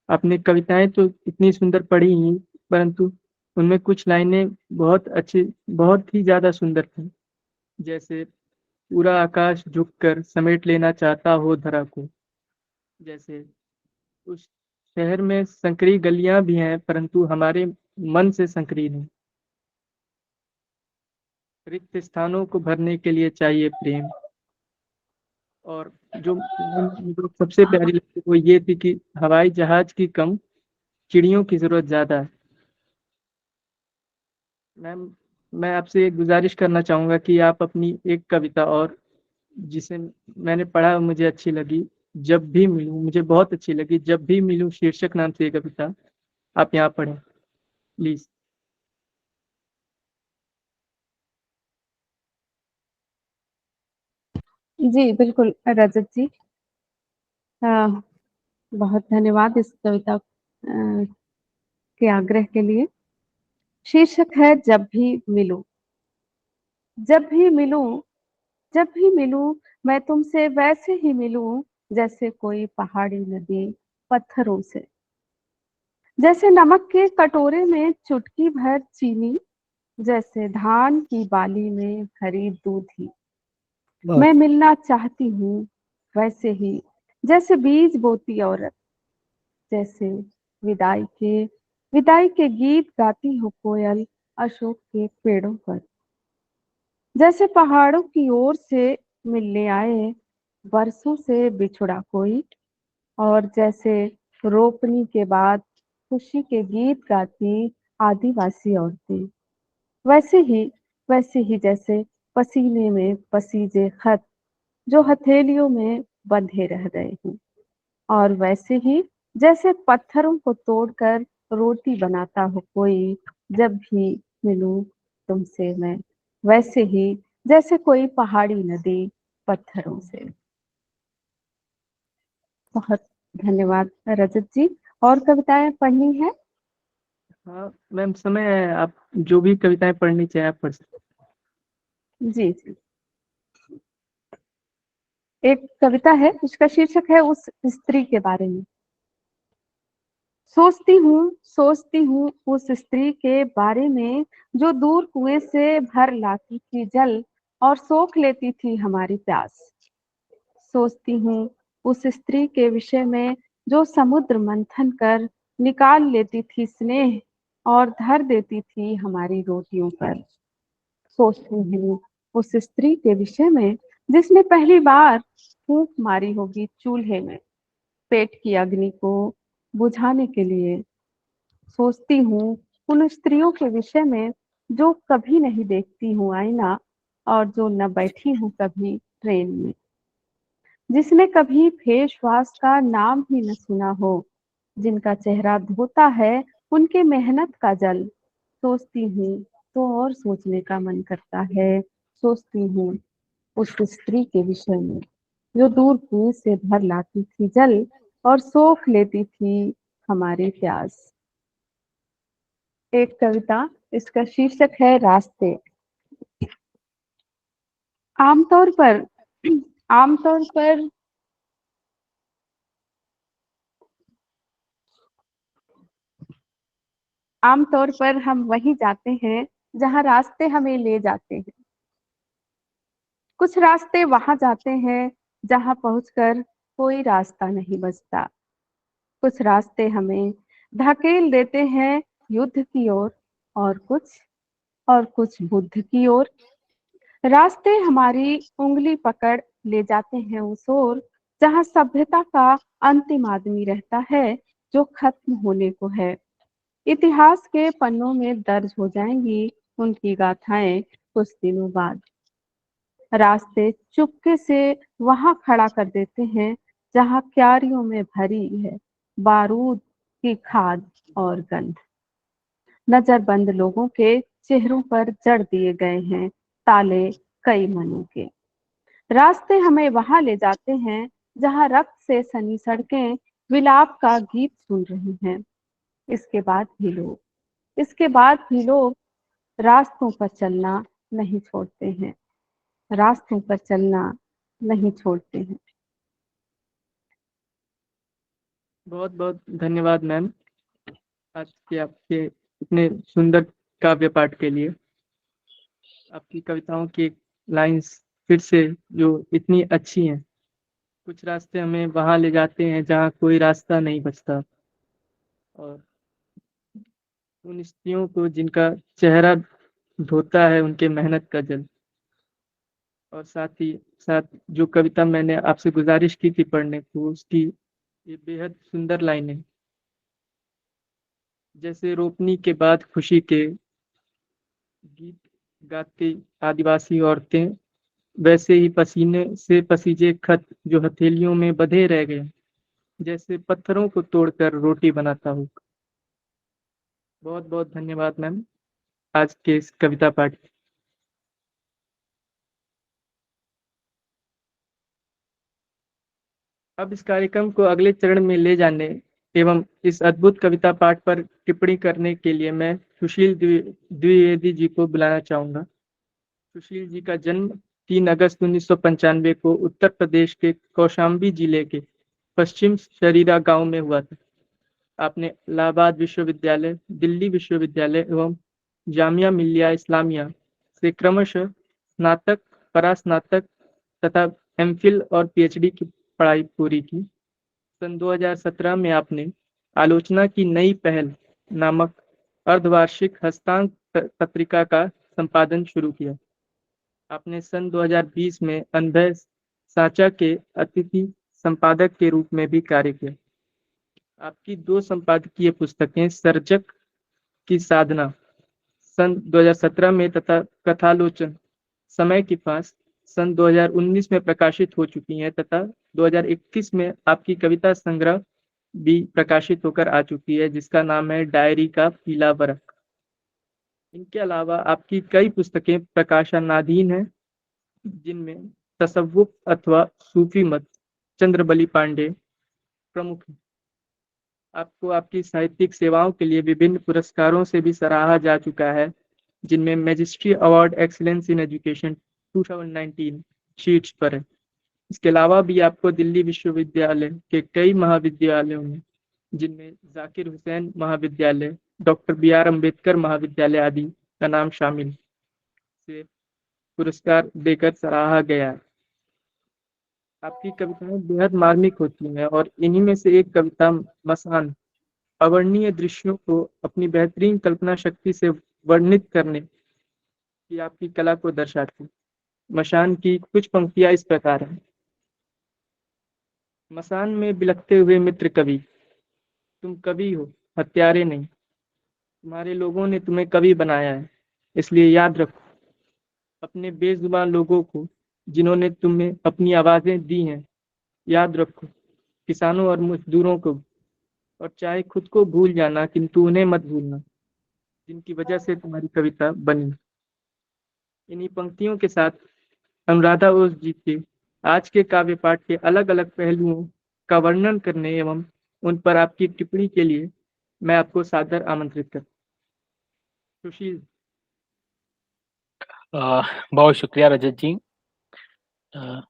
Speaker 1: आपने कविताएं तो इतनी सुंदर पढ़ी ही, परंतु उनमें कुछ लाइनें बहुत अच्छी, बहुत ही ज्यादा सुंदर थी। जैसे पूरा आकाश झुककर समेट लेना चाहता हो धरा को। जैसे उस शहर में संकरी गलियां भी हैं, परंतु हमारे मन से संकरी नहीं। रिक्त स्थानों को भरने के लिए चाहिए प्रेम। और जो सबसे प्यारी लगी वो ये थी कि हवाई जहाज की कम, चिड़ियों की जरूरत ज्यादा है। मैम, मैं आपसे एक गुजारिश करना चाहूंगा कि आप अपनी एक कविता और, जिसे मैंने पढ़ा मुझे अच्छी लगी, जब भी मिलूं, मुझे बहुत अच्छी लगी, जब भी मिलूं शीर्षक नाम से ये कविता, आप यहाँ पढ़ें प्लीज।
Speaker 3: जी बिल्कुल रजत जी, अ, बहुत धन्यवाद इस कविता के आग्रह के लिए। शीर्षक है जब भी मिलूं। जब भी मिलूं, जब भी मिलूं, मैं तुमसे वैसे ही मिलूं जैसे कोई पहाड़ी नदी पत्थरों से, जैसे नमक के कटोरे में चुटकी भर चीनी, जैसे धान की बाली में भरी दूधी।
Speaker 2: बहुत
Speaker 3: मैं मिलना चाहती हूँ वैसे ही, जैसे बीज बोती औरत, जैसे विदाई के विदाई के गीत गाती हो कोयल अशोक के पेड़ों पर, जैसे पहाड़ों की ओर से मिलने आए बरसों से बिछुड़ा कोई, और जैसे रोपनी के बाद खुशी के गीत गाती आदिवासी औरतें। वैसे ही वैसे ही जैसे पसीने में पसीजे खत जो हथेलियों में बंधे रह गए हैं, और वैसे ही जैसे पत्थरों को तोड़कर रोटी बनाता हो कोई, जब भी मिलूं तुमसे मैं वैसे ही जैसे कोई पहाड़ी नदी पत्थरों से। बहुत धन्यवाद रजत जी, और कविताएं पढ़नी है?
Speaker 1: हाँ मैम, समय है, आप जो भी कविताएं पढ़नी चाहे आप पढ़ सकते
Speaker 3: जी जी। एक कविता है, उसका शीर्षक है उस स्त्री के बारे में। सोचती हूँ उस स्त्री के बारे में जो दूर कुएं से भर लाती थी जल और सोख लेती थी हमारी प्यास। सोचती हूँ उस स्त्री के विषय में जो समुद्र मंथन कर निकाल लेती थी स्नेह और धर देती थी हमारी रोटियों पर। सोचती हूँ उस स्त्री के विषय में जिसने पहली बार फूंक मारी होगी चूल्हे में पेट की अग्नि को बुझाने के लिए। सोचती हूँ उन स्त्रियों के विषय में जो कभी नहीं देखती हूँ आईना और जो न बैठी हूँ कभी ट्रेन में, जिसने कभी फेस वॉश का नाम ही न सुना हो, जिनका चेहरा धोता है उनके मेहनत का जल। सोचती हूँ तो और सोचने का मन करता है। सोचती हूँ उस स्त्री के विषय में जो दूर कुएं से भर लाती थी जल और सोख लेती थी हमारी प्यास। एक कविता, इसका शीर्षक है रास्ते। आमतौर पर आमतौर पर आमतौर पर हम वहीं जाते हैं जहां रास्ते हमें ले जाते हैं। कुछ रास्ते वहां जाते हैं जहां पहुंचकर कोई रास्ता नहीं बचता। कुछ रास्ते हमें धकेल देते हैं युद्ध की ओर और कुछ बुद्ध की ओर। रास्ते हमारी उंगली पकड़ ले जाते हैं उस ओर जहां सभ्यता का अंतिम आदमी रहता है जो खत्म होने को है। इतिहास के पन्नों में दर्ज हो जाएंगी उनकी गाथाएं कुछ दिनों बाद। रास्ते चुपके से वहां खड़ा कर देते हैं जहां क्यारियों में भरी है बारूद की खाद और गंध। नजरबंद लोगों के चेहरों पर जड़ दिए गए हैं ताले कई मनों के। रास्ते हमें वहां ले जाते हैं जहां रक्त से सनी सड़कें विलाप का गीत सुन रही हैं। इसके बाद भी लोग रास्तों पर चलना नहीं छोड़ते हैं। रास्तों पर चलना नहीं छोड़ते हैं।
Speaker 1: बहुत बहुत धन्यवाद मैम, आज के आपके इतने सुंदर काव्य पाठ के लिए। आपकी कविताओं की लाइंस फिर से जो इतनी अच्छी हैं। कुछ रास्ते हमें वहां ले जाते हैं जहाँ कोई रास्ता नहीं बचता, और उन स्त्रियों को जिनका चेहरा धोता है उनके मेहनत का जल। और साथ ही साथ जो कविता मैंने आपसे गुजारिश की थी पढ़ने को, उसकी ये बेहद सुंदर लाइनें, जैसे रोपनी के बाद खुशी के गीत गाती आदिवासी औरतें, वैसे ही पसीने से पसीजे खत जो हथेलियों में बंधे रह गए, जैसे पत्थरों को तोड़कर रोटी बनाता हूँ। बहुत बहुत धन्यवाद मैम आज के इस कविता पाठ। अब इस कार्यक्रम को अगले चरण में ले जाने एवं इस अद्भुत कविता पाठ पर टिप्पणी करने के लिए मैं सुशील द्विवेदी जी को बुलाना चाहूंगा। सुशील जी का जन्म 3 अगस्त 1995 को उत्तर प्रदेश के कौशाम्बी जिले के पश्चिम शरीरा गांव में हुआ था। आपने इलाहाबाद विश्वविद्यालय, दिल्ली विश्वविद्यालय एवं जामिया मिल्लिया इस्लामिया से क्रमशः स्नातक, परास्नातक तथा एमफिल और पीएचडी की पढ़ाई पूरी की। सन 2017 में आपने आलोचना की नई पहल नामक अर्धवार्षिक हस्तांक पत्रिका का संपादन शुरू किया। आपने सन 2020 में अनभय साचा के अतिथि संपादक के रूप में भी कार्य किया। आपकी 2 संपादकीय पुस्तकें सर्जक की साधना सन 2017 में तथा कथालोचन समय के पास सन 2019 में प्रकाशित हो चुकी हैं तथा 2021 में आपकी कविता संग्रह भी प्रकाशित होकर आ चुकी है जिसका नाम है डायरी का पीला बरक। इनके अलावा आपकी कई पुस्तकें प्रकाशनाधीन हैं जिनमें तसव्वुफ अथवा सूफी मत चंद्रबली पांडे प्रमुख हैं। आपको आपकी साहित्यिक सेवाओं के लिए विभिन्न पुरस्कारों से भी सराहा जा चुका है, जिनमें majesty award excellence in education 2019 शीर्ष पर है। इसके अलावा भी आपको दिल्ली विश्वविद्यालय के कई महाविद्यालयों में, जिनमें जाकिर हुसैन महाविद्यालय, डॉक्टर बी आर अम्बेडकर महाविद्यालय आदि का नाम शामिल, से पुरस्कार देकर सराहा गया है। आपकी कविताएं बेहद मार्मिक होती हैं और इन्हीं में से एक कविता मसान अवर्णनीय दृश्यों को अपनी बेहतरीन कल्पना शक्ति से वर्णित करने की आपकी कला को दर्शाती। मशान की कुछ पंक्तियां इस प्रकार हैं। मसान में बिलखते हुए मित्र कवि, तुम कवि हो, हत्यारे नहीं। तुम्हारे लोगों ने तुम्हें कवि बनाया है, इसलिए याद रखो अपने बेजुबान लोगों को, जिन्होंने तुम्हें अपनी आवाजें दी हैं। याद रखो किसानों और मजदूरों को, और चाहे खुद को भूल जाना किंतु उन्हें मत भूलना, जिनकी वजह से तुम्हारी कविता बनी। इन्हीं पंक्तियों के साथ अनुराधा ओस जी के आज के काव्य पाठ के अलग अलग पहलुओं का वर्णन करने एवं उन पर आपकी टिप्पणी के लिए मैं आपको सादर आमंत्रित करता हूं। सुशील।
Speaker 4: बहुत शुक्रिया रजत जी। अ,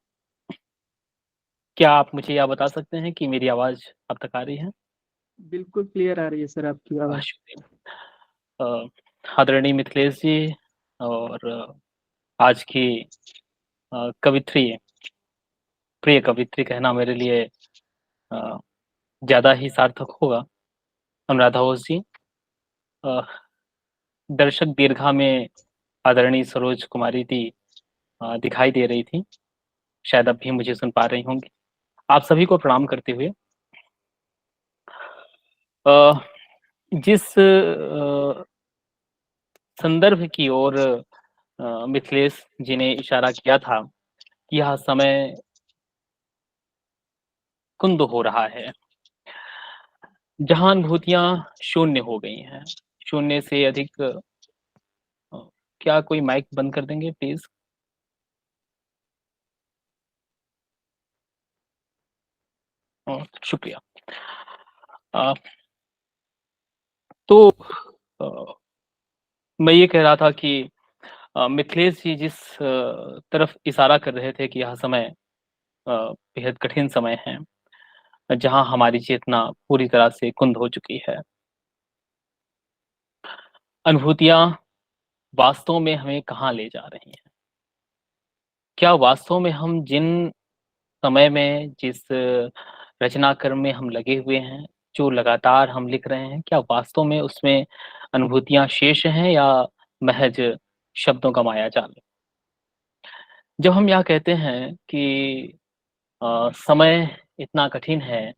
Speaker 4: क्या आप मुझे यह बता सकते हैं कि मेरी आवाज अब तक आ रही है?
Speaker 1: बिल्कुल क्लियर आ रही है सर आपकी आवाज।
Speaker 4: शुक्रिया। आदरणीय मिथिलेश जी और आज की कवित्री, प्रिय कवित्री कहना मेरे लिए ज्यादा ही सार्थक होगा। अनुराधा ओस जी, दर्शक दीर्घा में आदरणीय सरोज कुमारी दी दिखाई दे रही थी, शायद अब भी मुझे सुन पा रही होंगी। आप सभी को प्रणाम करते हुए जिस संदर्भ की ओर मिथिलेश जी ने इशारा किया था कि यह समय कुंद हो रहा है, जहां अनुभूतियां शून्य हो गई हैं, शून्य से अधिक। क्या कोई माइक बंद कर देंगे प्लीज? शुक्रिया। तो मैं ये कह रहा था कि मिथिलेश जी जिस तरफ इशारा कर रहे थे कि यह समय बेहद कठिन समय है, जहां हमारी चेतना पूरी तरह से कुंद हो चुकी है। अनुभूतियां वास्तव में हमें कहाँ ले जा रही हैं? क्या वास्तव में हम जिन समय में, जिस रचना कर्म में हम लगे हुए हैं, जो लगातार हम लिख रहे हैं, क्या वास्तव में उसमें अनुभूतियां शेष हैं या महज शब्दों का मायाजाल? जब हम यह कहते हैं कि समय इतना कठिन है,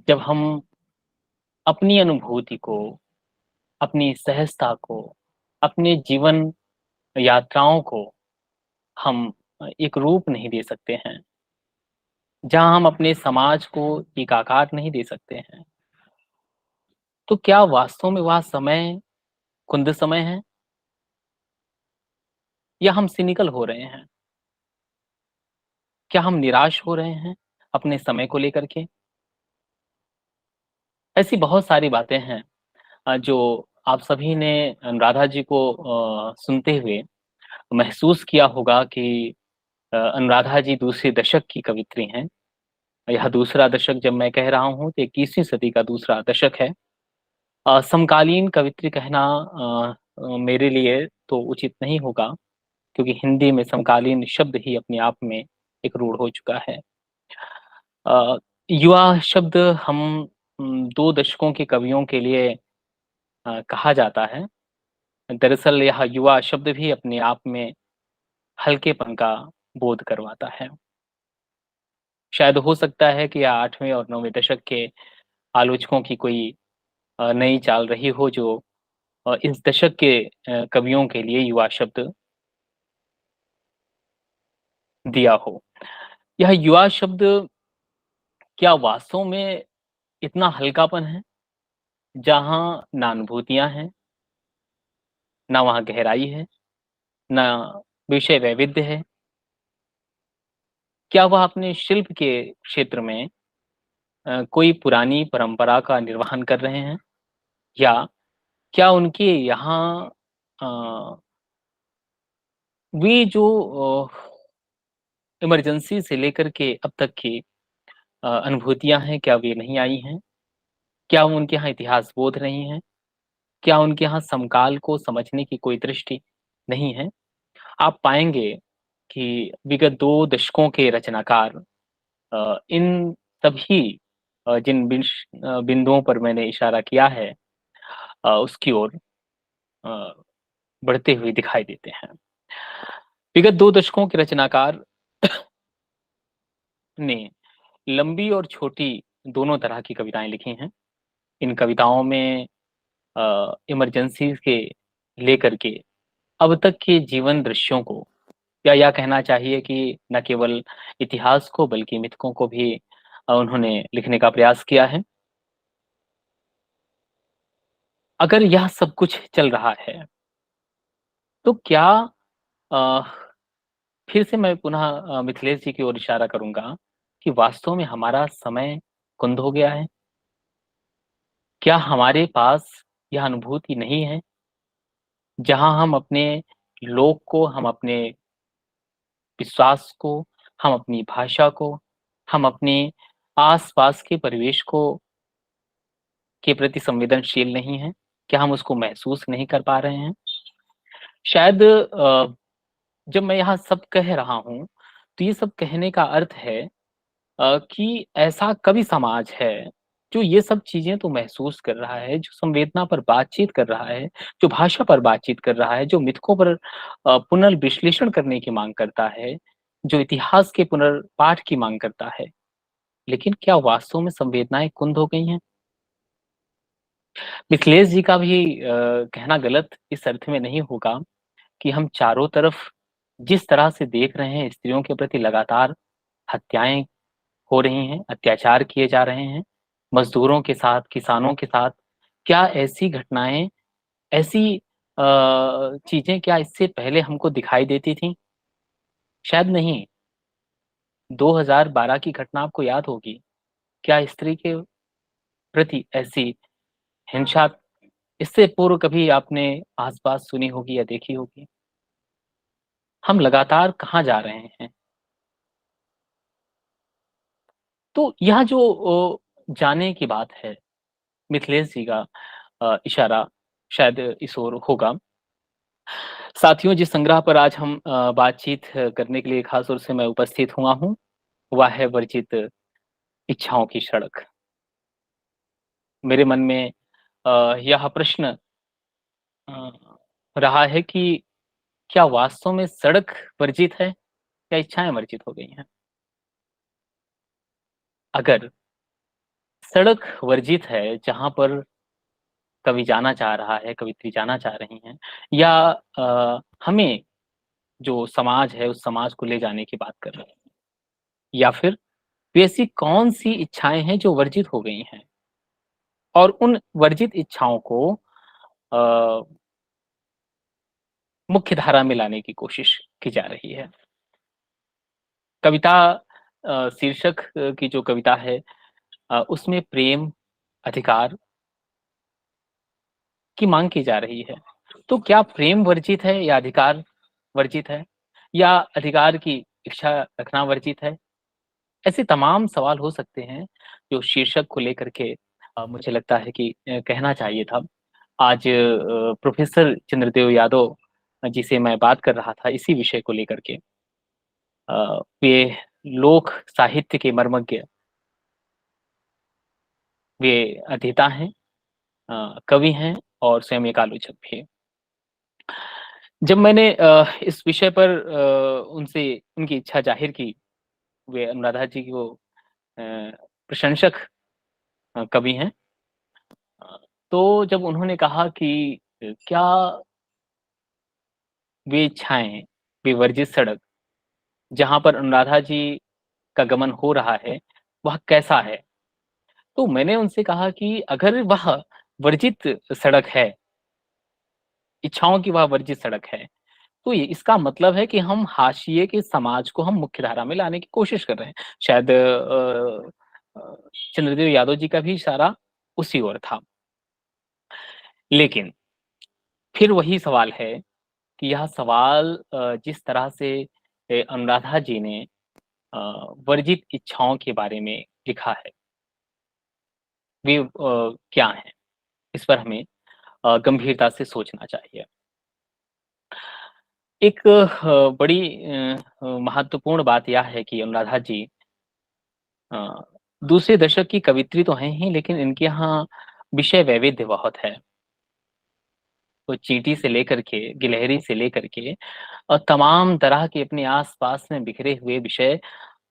Speaker 4: जब हम अपनी अनुभूति को, अपनी सहजता को, अपने जीवन यात्राओं को हम एक रूप नहीं दे सकते हैं, जहां हम अपने समाज को एक आकार नहीं दे सकते हैं, तो क्या वास्तव में वह समय कुंद समय है, या हम सिनिकल हो रहे हैं? क्या हम निराश हो रहे हैं अपने समय को लेकर के? ऐसी बहुत सारी बातें हैं जो आप सभी ने अनुराधा जी को सुनते हुए महसूस किया होगा कि अनुराधा जी दूसरे दशक की कवित्री हैं। यह दूसरा दशक जब मैं कह रहा हूँ तो 21वीं सदी का दूसरा दशक है। समकालीन कवित्री कहना मेरे लिए तो उचित नहीं होगा, क्योंकि हिंदी में समकालीन शब्द ही अपने आप में एक रूढ़ हो चुका है। युवा शब्द हम 2 दशकों के कवियों के लिए कहा जाता है। दरअसल यह युवा शब्द भी अपने आप में हल्केपन का बोध करवाता है। शायद हो सकता है कि यह 8वें और 9वें दशक के आलोचकों की कोई नई चाल रही हो, जो इस दशक के कवियों के लिए युवा शब्द दिया हो। यह युवा शब्द क्या वास्तव में इतना हल्कापन है, जहाँ ना अनुभूतियां हैं, ना वहाँ गहराई है, ना विषय वैविध्य है? क्या वह अपने शिल्प के क्षेत्र में कोई पुरानी परंपरा का निर्वहन कर रहे हैं, या क्या उनके यहाँ वे जो इमरजेंसी से लेकर के अब तक की अनुभूतियां हैं, क्या वे नहीं आई हैं? क्या उनके यहाँ इतिहास बोध नहीं है? क्या उनके यहाँ समकाल को समझने की कोई दृष्टि नहीं है? आप पाएंगे कि विगत 2 दशकों के रचनाकार इन सभी जिन बिंदुओं पर मैंने इशारा किया है उसकी ओर अ, बढ़ते हुए दिखाई देते हैं। विगत 2 दशकों के रचनाकार ने लंबी और छोटी दोनों तरह की कविताएं लिखी हैं। इन कविताओं में इमरजेंसी के लेकर के अब तक के जीवन दृश्यों को या कहना चाहिए कि न केवल इतिहास को बल्कि मिथकों को भी उन्होंने लिखने का प्रयास किया है। अगर यह सब कुछ चल रहा है तो क्या अ, फिर से मैं पुनः मिथिलेश जी की ओर इशारा करूंगा कि वास्तव में हमारा समय कुंद हो गया है? क्या हमारे पास यह अनुभूति नहीं है जहां हम अपने लोक को, हम अपने विश्वास को, हम अपनी भाषा को, हम अपने आस-पास के परिवेश को के प्रति संवेदनशील नहीं हैं? क्या हम उसको महसूस नहीं कर पा रहे हैं? शायद जब मैं यहाँ सब कह रहा हूँ, तो ये सब कहने का अर्थ है कि ऐसा कवि समाज है, जो ये सब चीज़ें तो महसूस कर रहा है, जो संवेदना पर बातचीत कर रहा है, जो भाषा पर बातचीत कर रहा है, जो मिथकों पर पुनर्विश्लेषण करने की माँग करता है, जो इतिहास के पुनर्पाठ की माँग करता है। लेकिन क्या वास्तव में संवेदनाएँ कुंद हो गई हैं? मिथिलेश जी का भी कहना गलत इस अर्थ में नहीं होगा कि हम चारों तरफ जिस तरह से देख रहे हैं स्त्रियों के प्रति लगातार हत्याएँ हो रही हैं, अत्याचार किए जा रहे हैं, मज़दूरों के साथ, किसानों के साथ। क्या ऐसी घटनाएँ, ऐसी चीज़ें क्या इससे पहले हमको दिखाई देती थीं? शायद नहीं। 2012 की घटना आपको याद होगी। क्या स्त्री के प्रति ऐसी हिंसा इससे पूर्व कभी आपने आस-पास सुनी होगी या देखी होगी? हम लगातार कहाँ जा रहे हैं? तो यह जो जाने की बात है, मिथिलेश जी का इशारा शायद इस ओर होगा। साथियों, जिस संग्रह पर आज हम बातचीत करने के लिए खास तौर से मैं उपस्थित हुआ हूँ, वह है वर्जित इच्छाओं की सड़क। मेरे मन में यह प्रश्न अ, रहा है कि क्या वास्तव में सड़क वर्जित है या इच्छाएँ वर्जित हो गई हैं? अगर सड़क वर्जित है, जहाँ पर कवि जाना चाह रहा है, कवियत्री जाना चाह रही हैं या हमें जो समाज है, उस समाज को ले जाने की बात कर रहे हैं या फिर वे ऐसी कौन-सी इच्छाएँ हैं जो वर्जित हो गई हैं और उन वर्जित इच्छाओं को अ, मुख्य धारा में लाने की कोशिश की जा रही है। कविता शीर्षक की जो कविता है उसमें प्रेम, अधिकार की माँग की जा रही है। तो क्या प्रेम वर्जित है या अधिकार वर्जित है? या अधिकार की इच्छा रखना वर्जित है? ऐसे तमाम सवाल हो सकते हैं, जो शीर्षक को लेकर के मुझे लगता है कि कहना चाहिए था। आज प्रोफ़ेसर चंद्रदेव यादव जिसे मैं बात कर रहा था इसी विषय को लेकर के। वे लोक साहित्य के मर्मज्ञ, वे अध्येता हैं, कवि हैं और स्वयं एक आलोचक भी हैं। जब मैंने इस विषय पर उनसे उनकी इच्छा ज़ाहिर की, वे अनुराधा जी को प्रशंसक कवि हैं। अ, तो जब उन्होंने कहा कि क्या वे इच्छाएँ, वे वर्जित सड़क, जहाँ पर अनुराधा जी का गमन हो रहा है, वह कैसा है? तो मैंने उनसे कहा कि अगर वह वर्जित सड़क है, इच्छाओं की वह वर्जित सड़क है, तो ये इसका मतलब है कि हम हाशिए के समाज को हम मुख्य धारा में लाने की कोशिश कर रहे हैं। शायद चंद्रदेव यादव जी का भी इशारा उसी ओर था। लेकिन फिर वही सवाल है कि यह सवाल जिस तरह से अनुराधा जी ने वर्जित इच्छाओं के बारे में लिखा है, वे क्या हैं? इस पर हमें गंभीरता से सोचना चाहिए। एक बड़ी महत्वपूर्ण बात यह है कि अनुराधा जी अ, दूसरे दशक की कवियत्री तो हैं ही, लेकिन इनके यहाँ विषय वैविध्य बहुत है। तो चींटी से लेकर के, गिलहरी से लेकर के और तमाम तरह के अपने आस-पास में बिखरे हुए विषय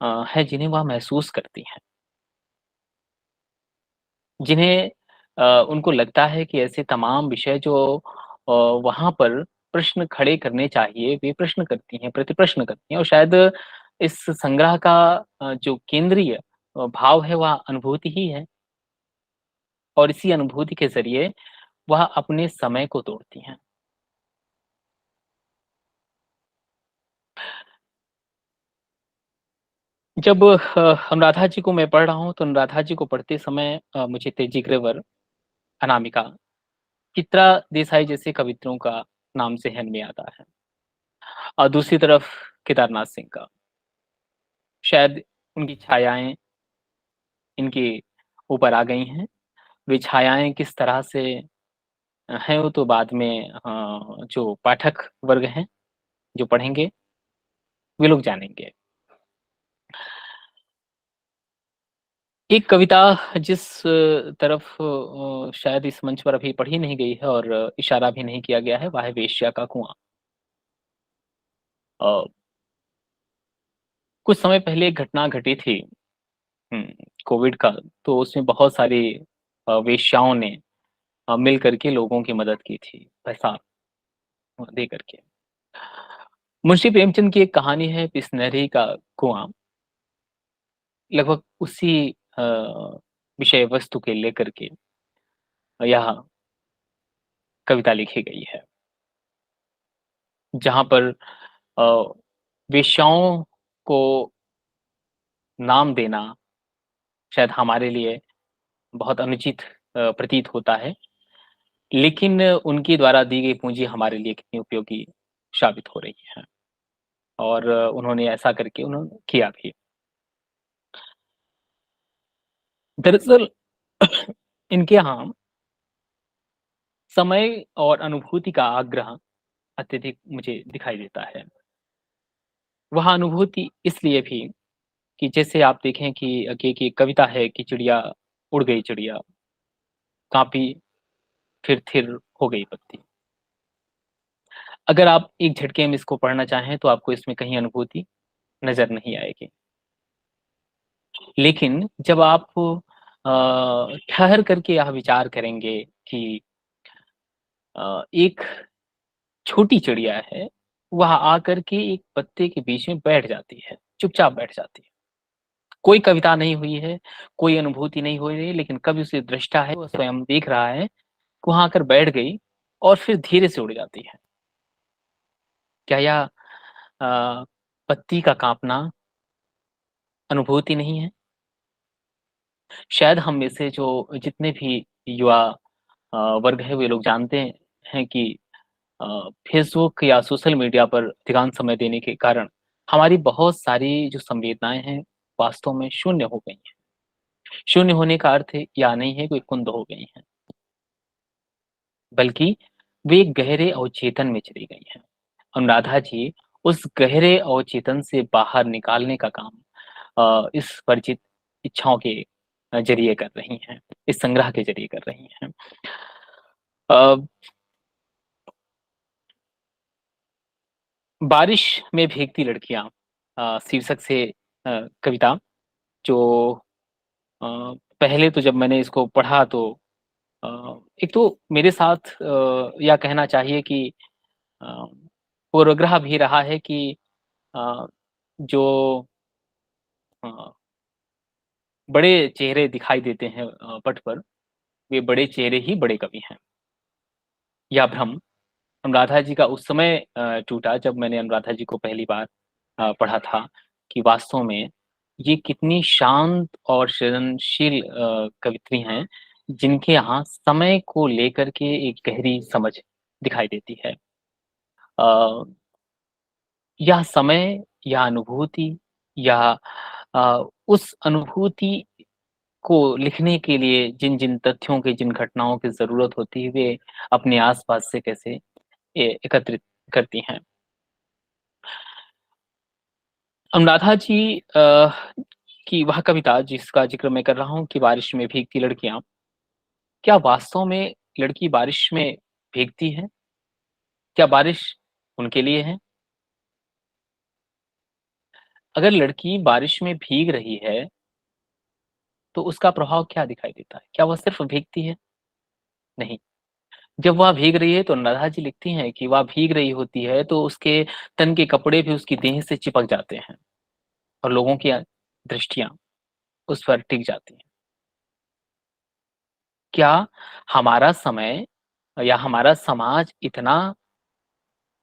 Speaker 4: हैं जिन्हें वह महसूस करती हैं। जिन्हें उनको लगता है कि ऐसे तमाम विषय जो वहाँ पर प्रश्न खड़े करने चाहिए, वे प्रश्न करती हैं, प्रतिप्रश्न करती हैं और शायद इस संग्रह का जो केंद्रीय भाव है वह अनुभूति ही है और इसी अनुभूति के ज़रिए वह अपने समय को तोड़ती हैं। जब अनुराधा जी को मैं पढ़ रहा हूँ, तो अनुराधा जी को पढ़ते समय मुझे तेजी ग्रेवर, अनामिका, चित्रा देसाई जैसे कवित्रों का नाम ज़हन में आता है। और दूसरी तरफ केदारनाथ सिंह का। शायद उनकी छायाएँ इनके ऊपर आ गई हैं। वे छायाएँ किस तरह से हैं वो तो बाद में जो पाठक वर्ग हैं, जो पढ़ेंगे, वे लोग जानेंगे। एक कविता जिस तरफ शायद इस मंच पर अभी पढ़ी नहीं गई है और इशारा भी नहीं किया गया है, वह है वेश्या का कुआँ। अ, कुछ समय पहले एक घटना घटी थी हुँ, कोविड का, तो उसमें बहुत सारी वेश्याओं ने मिल कर के लोगों की मदद की थी, पैसा दे कर के। मुंशी प्रेमचंद की एक कहानी है पिसनरी का कुआँ, लगभग उसी अ, विषय वस्तु के लेकर के यह कविता लिखी गई है। जहाँ पर अ, वेश्याओं को नाम देना शायद हमारे लिए बहुत अनुचित प्रतीत होता है, लेकिन उनके द्वारा दी गई पूँजी हमारे लिए कितनी उपयोगी साबित हो रही है और उन्होंने ऐसा करके उन्होंने किया भी। दरअसल इनके यहाँ समय और अनुभूति का आग्रह अत्यधिक मुझे दिखाई देता है। वह अनुभूति इसलिए भी कि जैसे आप देखें कि एक कविता है कि चिड़िया उड़ गई चिड़िया, काँपी फिर थिर हो गई पत्ती। अगर आप एक झटके में इसको पढ़ना चाहें तो आपको इसमें कहीं अनुभूति नज़र नहीं आएगी। लेकिन जब आप ठहर करके यह विचार करेंगे कि एक छोटी चिड़िया है, वह आकर के एक पत्ते के बीच में बैठ जाती है, चुपचाप बैठ जाती है। कोई कविता नहीं हुई है, कोई अनुभूति नहीं हो रही है, लेकिन कवि उसे दृष्टा है, वो स्वयं देख रहा है, कि वहाँ आकर बैठ गई और फिर धीरे से उड़ जाती है। क्या यह पत्ती का काँपना अनुभूति नहीं है? शायद हम में से जो जितने भी युवा वर्ग है, वे लोग जानते हैं कि अ, फेसबुक या सोशल मीडिया पर अधिकांश समय देने के कारण हमारी बहुत सारी जो संवेदनाएँ हैं, वास्तव में शून्य हो गई हैं। शून्य होने का अर्थ या नहीं है कोई कुंद हो गई हैं, बल्कि वे गहरे अवचेतन में चली गई हैं। अनुराधा जी उस गहरे अवचेतन से बाहर निकालने का काम इस वर्जित इच्छाओं के ज़रिए कर रही हैं, इस संग्रह के ज़रिए कर रही हैं। अ, बारिश में भीगती लड़कियाँ शीर्षक से कविता जो अ, पहले तो जब मैंने इसको पढ़ा तो अ, एक तो मेरे साथ या कहना चाहिए कि अ, पूर्वाग्रह भी रहा है कि अ, जो अ, बड़े चेहरे दिखाई देते हैं पट पर, वे बड़े चेहरे ही बड़े कवि हैं। यह भ्रम अनुराधा जी का उस समय टूटा जब मैंने अनुराधा जी को पहली बार पढ़ा था कि वास्तव में ये कितनी शांत और सृजनशील कवित्री हैं, जिनके यहाँ समय को लेकर के एक गहरी समझ दिखाई देती है। अ, यह समय, यह अनुभूति, या उस अनुभूति को लिखने के लिए जिन-जिन तथ्यों की, जिन घटनाओं की ज़रूरत होती है, वे अपने आस-पास से कैसे एकत्रित करती हैं। अनुराधा जी की वह कविता जिसका ज़िक्र मैं कर रहा हूँ कि बारिश में भीगती लड़कियाँ, क्या वास्तव में लड़की बारिश में भीगती है? क्या बारिश उनके लिए है? अगर लड़की बारिश में भीग रही है, तो उसका प्रभाव क्या दिखाई देता है? क्या वह सिर्फ़ भीगती है? नहीं। जब वह भीग रही है तो अनुराधा जी लिखती हैं कि वह भीग रही होती है तो उसके तन के कपड़े भी उसकी देह से चिपक जाते हैं और लोगों की दृष्टियाँ उस पर टिक जाती हैं। क्या हमारा समय या हमारा समाज इतना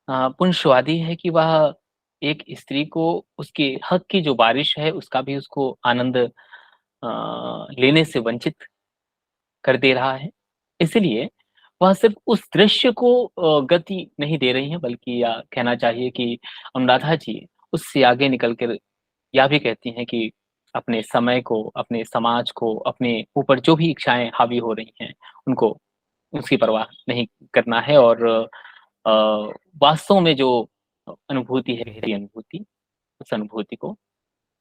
Speaker 4: पुंशवादी है कि वह एक स्त्री को उसके हक की जो बारिश है उसका भी उसको आनंद लेने से वंचित कर दे रहा है? इसलिए वह सिर्फ़ उस दृश्य को गति नहीं दे रही हैं बल्कि या कहना चाहिए कि अनुराधा जी उससे आगे निकल कर यह भी कहती हैं कि अपने समय को, अपने समाज को, अपने ऊपर जो भी इच्छाएँ हावी हो रही हैं, उनको उसकी परवाह नहीं करना है और अ, वास्तव में जो अनुभूति है, गहरी अनुभूति, उस अनुभूति को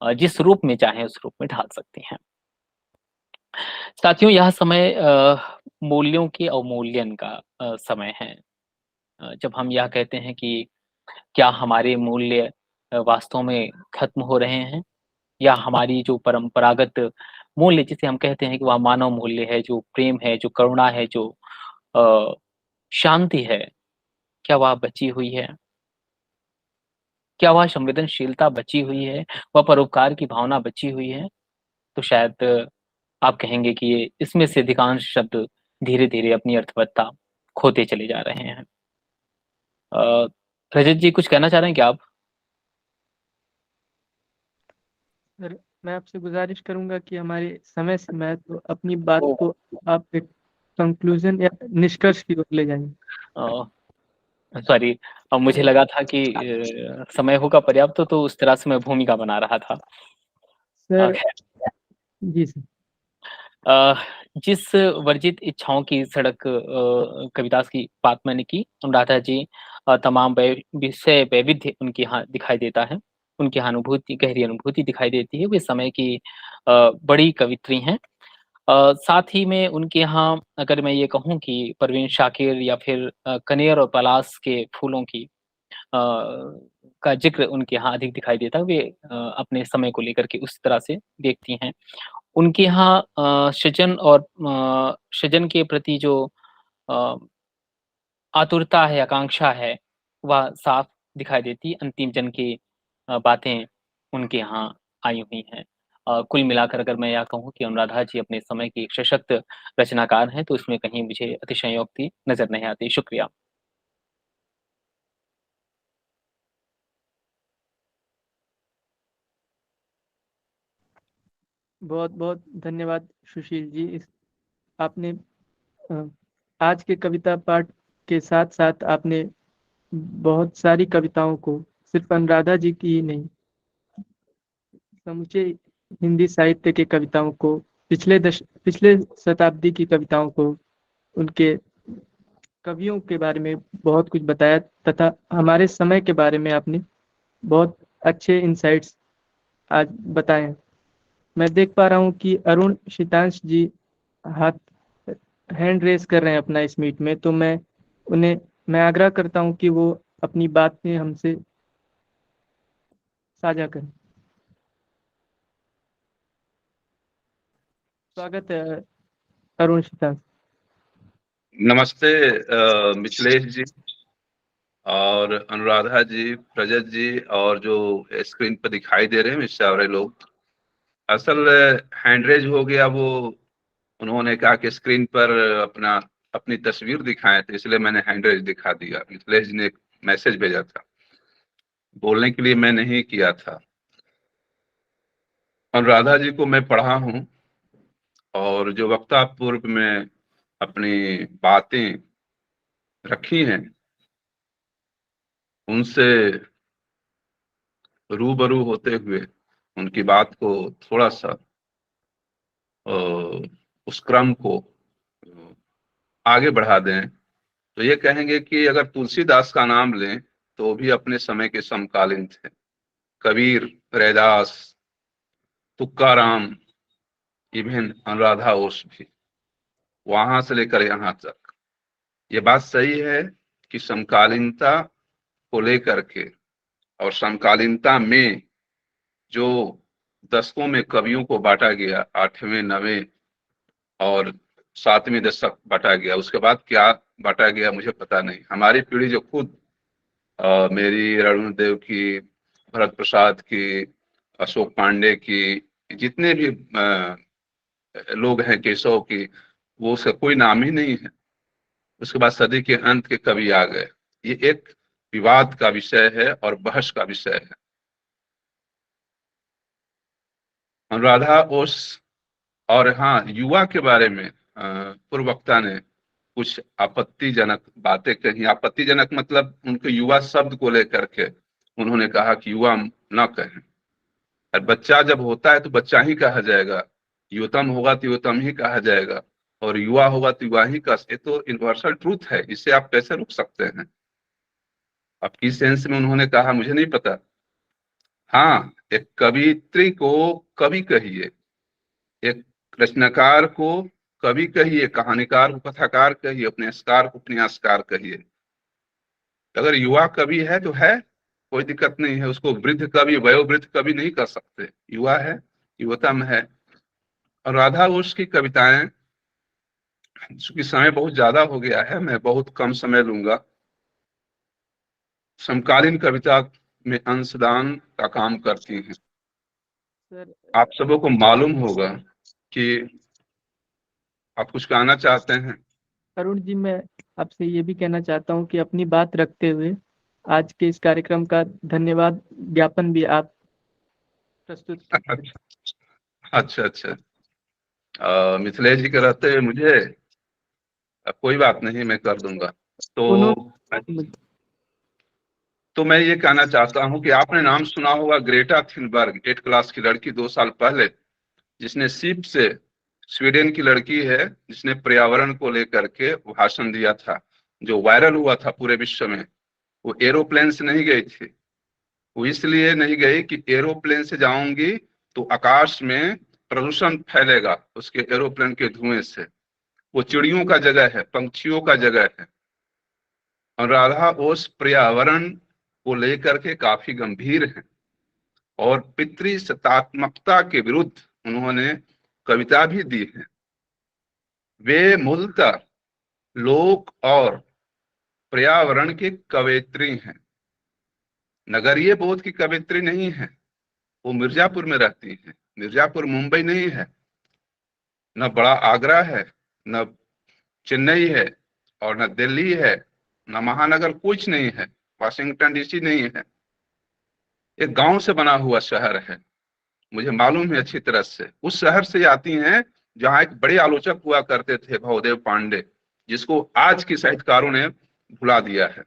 Speaker 4: जिस रूप में चाहें उस रूप में ढाल सकती हैं। साथियों यह समय मूल्यों के अवमूल्यन का समय है। जब हम यह कहते हैं कि क्या हमारे मूल्य वास्तव में खत्म हो रहे हैं या हमारी जो परंपरागत मूल्य जिसे हम कहते हैं कि वह मानव मूल्य है, जो प्रेम है, जो करुणा है, जो अ, शांति है, क्या वह बची हुई है? क्या वह संवेदनशीलता बची हुई है? वह परोपकार की भावना बची हुई है? तो शायद आप कहेंगे कि ये इसमें से अधिकांश शब्द धीरे-धीरे अपनी अर्थवत्ता खोते चले जा रहे हैं। अ, रजत जी कुछ कहना चाह रहे हैं क्या आप?
Speaker 1: सर, मैं आपसे गुज़ारिश करूँगा कि हमारे समय सीमा है, तो अपनी बात को आप एक कंक्लूज़न या निष्कर्ष की ओर ले जाएँ।
Speaker 4: अ, सॉरी मुझे लगा था कि समय होगा पर्याप्त तो उस तरह से मैं भूमिका बना रहा था।
Speaker 1: सर
Speaker 4: खैर
Speaker 1: जी सर।
Speaker 4: अ, जिस वर्जित इच्छाओं की सड़क कविता की बात मैंने की, अनुराधा जी तमाम विषय वैविध्य उनके यहाँ दिखाई देता है। उनकी यहाँ अनुभूति गहरी अनुभूति दिखाई देती है, वे समय की बड़ी कवियत्री हैं। साथ ही में उनके यहाँ अगर मैं ये कहूँ कि परवीन शाकिर या फिर कनेर और पलाश के फूलों की का ज़िक्र उनके यहाँ अधिक दिखाई देता है। वे अपने समय को लेकर के उस तरह से देखती हैं। उनके यहाँ सृजन के प्रति जो अ, आतुरता है, आकांक्षा है, वह साफ दिखाई देती है। अंतिम जन की बातें उनके यहाँ आई हुई हैं। कुल मिलाकर अगर मैं यह कहूँ कि अनुराधा जी अपने समय की एक सशक्त रचनाकार हैं, तो इसमें कहीं मुझे अतिशयोक्ति नज़र नहीं आती। शुक्रिया।
Speaker 1: बहुत-बहुत धन्यवाद सुशील जी। इस आपने अ, आज के कविता पाठ के साथ-साथ आपने बहुत सारी कविताओं को सिर्फ़ अनुराधा जी की ही नहीं, समूचे हिंदी साहित्य के कविताओं को, पिछले शताब्दी की कविताओं को, उनके कवियों के बारे में बहुत कुछ बताया तथा हमारे समय के बारे में आपने बहुत अच्छे इनसाइट्स आज बताए हैं। मैं देख पा रहा हूँ कि अरुण शीतांश जी हाथ हैंड रेज़ कर रहे हैं अपना इस मीट में, तो मैं आग्रह करता हूँ कि वो अपनी बातें हमसे साझा करें। स्वागत है अरुण शीतांश।
Speaker 5: नमस्ते मिथिलेश जी और अनुराधा जी, प्रजत जी और जो स्क्रीन पर दिखाई दे रहे हैं सारे लोग। असल हैंड रेज हो गया, वो उन्होंने कहा कि स्क्रीन पर अपनी तस्वीर दिखाएं, तो इसलिए मैंने हैंड रेज दिखा दिया। मिथिलेश जी ने एक मैसेज भेजा था, बोलने के लिए मैं नहीं किया था। अनुराधा जी को मैं पढ़ा हूँ और जो वक्ता पूर्व में अपनी बातें रखी हैं उनसे रूबरू होते हुए उनकी बात को थोड़ा सा उस क्रम को आगे बढ़ा दें तो ये कहेंगे कि अगर तुलसीदास का नाम लें तो भी अपने समय के समकालीन थे। कबीर, रैदास, तुकाराम, इवन अनुराधा ओश भी, वहां से लेकर यहाँ तक ये बात सही है कि समकालीनता को लेकर के और समकालीनता में जो दशकों में कवियों को बांटा गया, 8वें 9वें और 7वें दशक बांटा गया, उसके बाद क्या बांटा गया मुझे पता नहीं। हमारी पीढ़ी जो खुद मेरी अरुणदेव की, भरत प्रसाद की, अशोक पांडे की, जितने भी लोग हैं, केशव की, वो उसका कोई नाम ही नहीं है। उसके बाद सदी के अंत के कवि आ गए। ये एक विवाद का विषय है और बहस का विषय है। अनुराधा ओश और हाँ, युवा के बारे में पूर्व वक्ता ने कुछ आपत्तिजनक बातें कही। आपत्तिजनक मतलब उनके युवा शब्द को लेकर के उन्होंने कहा कि युवा न कहें, और बच्चा जब होता है तो बच्चा ही कहा जाएगा, युवतम होगा तो युवतम ही कहा जाएगा, और युवा होगा तो युवा ही का। ये तो यूनिवर्सल ट्रूथ है, इसे आप कैसे रोक सकते हैं? अब किस सेंस में उन्होंने कहा मुझे नहीं पता। हाँ, एक कवित्री को कवि कहिए, एक रचनाकार को कवि कहिए, कहानीकार को कथाकार कहिए, उपन्यासकार को उपन्यासकार कहिए। अगर युवा कवि है तो है, कोई दिक्कत नहीं है। उसको वृद्ध कवि, वयोवृद्ध कवि नहीं कर सकते। युवा है, युवतम है। और राधा ओश की कविताएं, चूंकि समय बहुत ज्यादा हो गया है, मैं बहुत कम समय लूंगा। समकालीन कविता में अंशदान का काम करती हैं।
Speaker 1: सर
Speaker 5: आप सबों को मालूम होगा कि आप कुछ कहना चाहते हैं।
Speaker 1: अरुण जी, मैं आपसे ये भी कहना चाहता हूँ कि अपनी बात रखते हुए आज के इस कार्यक्रम का धन्यवाद ज्ञापन भी आप प्रस्तुत कीजिए।
Speaker 5: अच्छा, मिथिलेश जी के रहते हुए मुझे, कोई बात नहीं, मैं कर दूंगा। तो मैं ये कहना चाहता हूं कि आपने नाम सुना होगा ग्रेटा थुनबर्ग, 8 क्लास की लड़की 2 साल पहले, जिसने शिप से, स्वीडन की लड़की है, जिसने पर्यावरण को लेकर के भाषण दिया था, जो वायरल हुआ था पूरे विश्व में। वो एरोप्लेन से नहीं गई थी। वो इसलिए नहीं गई कि एरोप्लेन से जाऊंगी तो आकाश में प्रदूषण फैलेगा उसके एरोप्लेन के धुएं से। वो चिड़ियों का जगह है, पंछियों का जगह है। और राधा ओश पर्यावरण को लेकर के काफी गंभीर हैं और पितृसत्तात्मकता के विरुद्ध उन्होंने कविता भी दी है। वे मूलतः लोक और पर्यावरण के कवयित्री हैं, नगरीय बोध की कवयित्री नहीं है। वो मिर्जापुर में रहती है। मिर्जापुर मुंबई नहीं है, न बड़ा आगरा है, न चेन्नई है, और न दिल्ली है, न महानगर कुछ नहीं है, वाशिंगटन डीसी नहीं है। एक गांव से बना हुआ शहर है, मुझे मालूम है अच्छी तरह से। उस शहर से आती हैं जहां एक बड़े आलोचक हुआ करते थे, भवदेव पांडे, जिसको आज के साहित्यकारों ने भुला दिया है।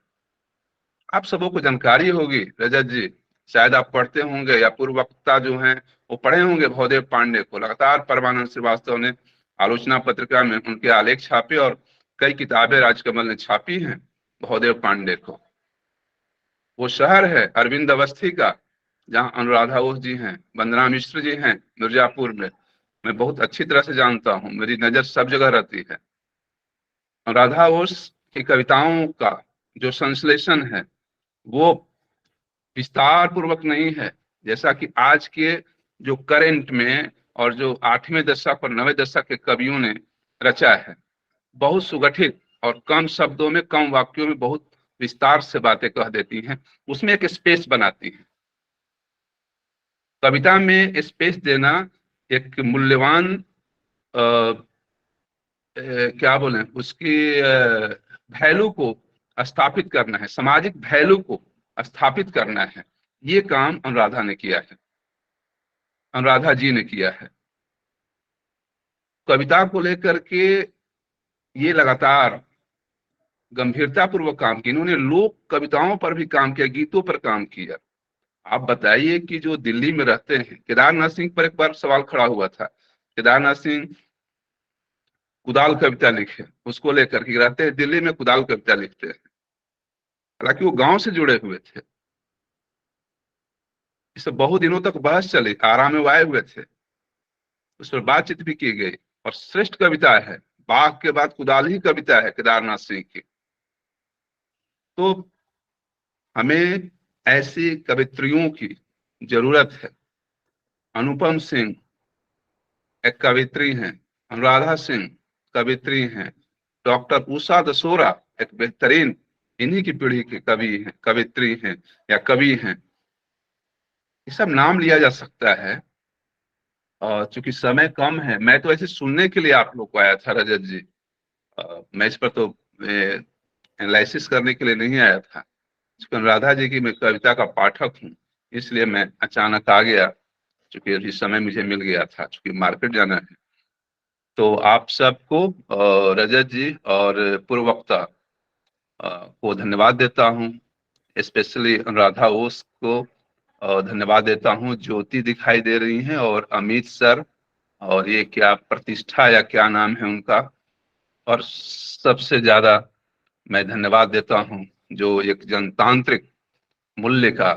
Speaker 5: आप सबों को जानकारी होगी, रजत जी, शायद आप पढ़ते होंगे या पूर्व वक्ता जो हैं वो पढ़े होंगे भवदेव पांडे को। लगातार परमानंद श्रीवास्तव ने आलोचना पत्रिका में उनके आलेख छापे और कई किताबें राजकमल ने छापी हैं भवदेव पांडे को। वो शहर है अरविंद अवस्थी का, जहाँ अनुराधा ओश जी हैं, वंदना मिश्र जी हैं मिर्जापुर में। मैं बहुत अच्छी तरह से जानता हूँ, मेरी नजर सब जगह रहती है। अनुराधा ओश की कविताओं का जो संश्लेषण है वो विस्तार पूर्वक नहीं है, जैसा कि आज के जो करंट में और जो 8वें दशक और 9वें दशक के कवियों ने रचा है। बहुत सुगठित और कम शब्दों में, कम वाक्यों में बहुत विस्तार से बातें कह देती हैं, उसमें एक स्पेस बनाती हैं। कविता में स्पेस देना एक मूल्यवान क्या बोले, उसकी वैल्यू को स्थापित करना है, सामाजिक वैल्यू को स्थापित करना है। ये काम अनुराधा ने किया है, अनुराधा जी ने किया है। कविता को लेकर के ये लगातार गंभीरता पूर्वक काम किया। इन्होंने लोक कविताओं पर भी काम किया, गीतों पर काम किया। आप बताइए कि जो दिल्ली में रहते हैं, केदारनाथ सिंह पर एक बार सवाल खड़ा हुआ था, केदारनाथ सिंह कुदाल कविता लिखे, उसको लेकर के रहते हैं दिल्ली में, कुदाल कविता लिखते हैं, हालांकि वो गांव से जुड़े हुए थे। इससे बहुत दिनों तक बहस चली, आराम में आए हुए थे, उस पर बातचीत भी की गई, और श्रेष्ठ कविता है, बाघ के बाद कुदाल ही कविता है केदारनाथ सिंह की। तो हमें ऐसी कवित्रियों की जरूरत है। अनुपम सिंह एक कवित्री हैं, अनुराधा सिंह कवित्री हैं, डॉक्टर उषा दसोरा एक बेहतरीन इन्हीं की पीढ़ी के कवि हैं, कवित्री हैं या कवि हैं। ये सब नाम लिया जा सकता है, और चूंकि समय कम है, मैं तो ऐसे सुनने के लिए आप लोग को आया था रजत जी। मैं इस पर तो एनालिसिस करने के लिए नहीं आया था। अनुराधा जी की मैं कविता का पाठक हूँ, इसलिए मैं अचानक आ गया, चूंकि अभी समय मुझे मिल गया था, चूंकि मार्केट जाना है। तो आप सबको रजत जी और पूर्व वक्ता को धन्यवाद देता हूँ, स्पेशली अनुराधा ओस को धन्यवाद देता हूँ। ज्योति दिखाई दे रही हैं, और अमित सर, और ये क्या प्रतिष्ठा या क्या नाम है उनका, और सबसे ज्यादा मैं धन्यवाद देता हूँ जो एक जनतांत्रिक मूल्य का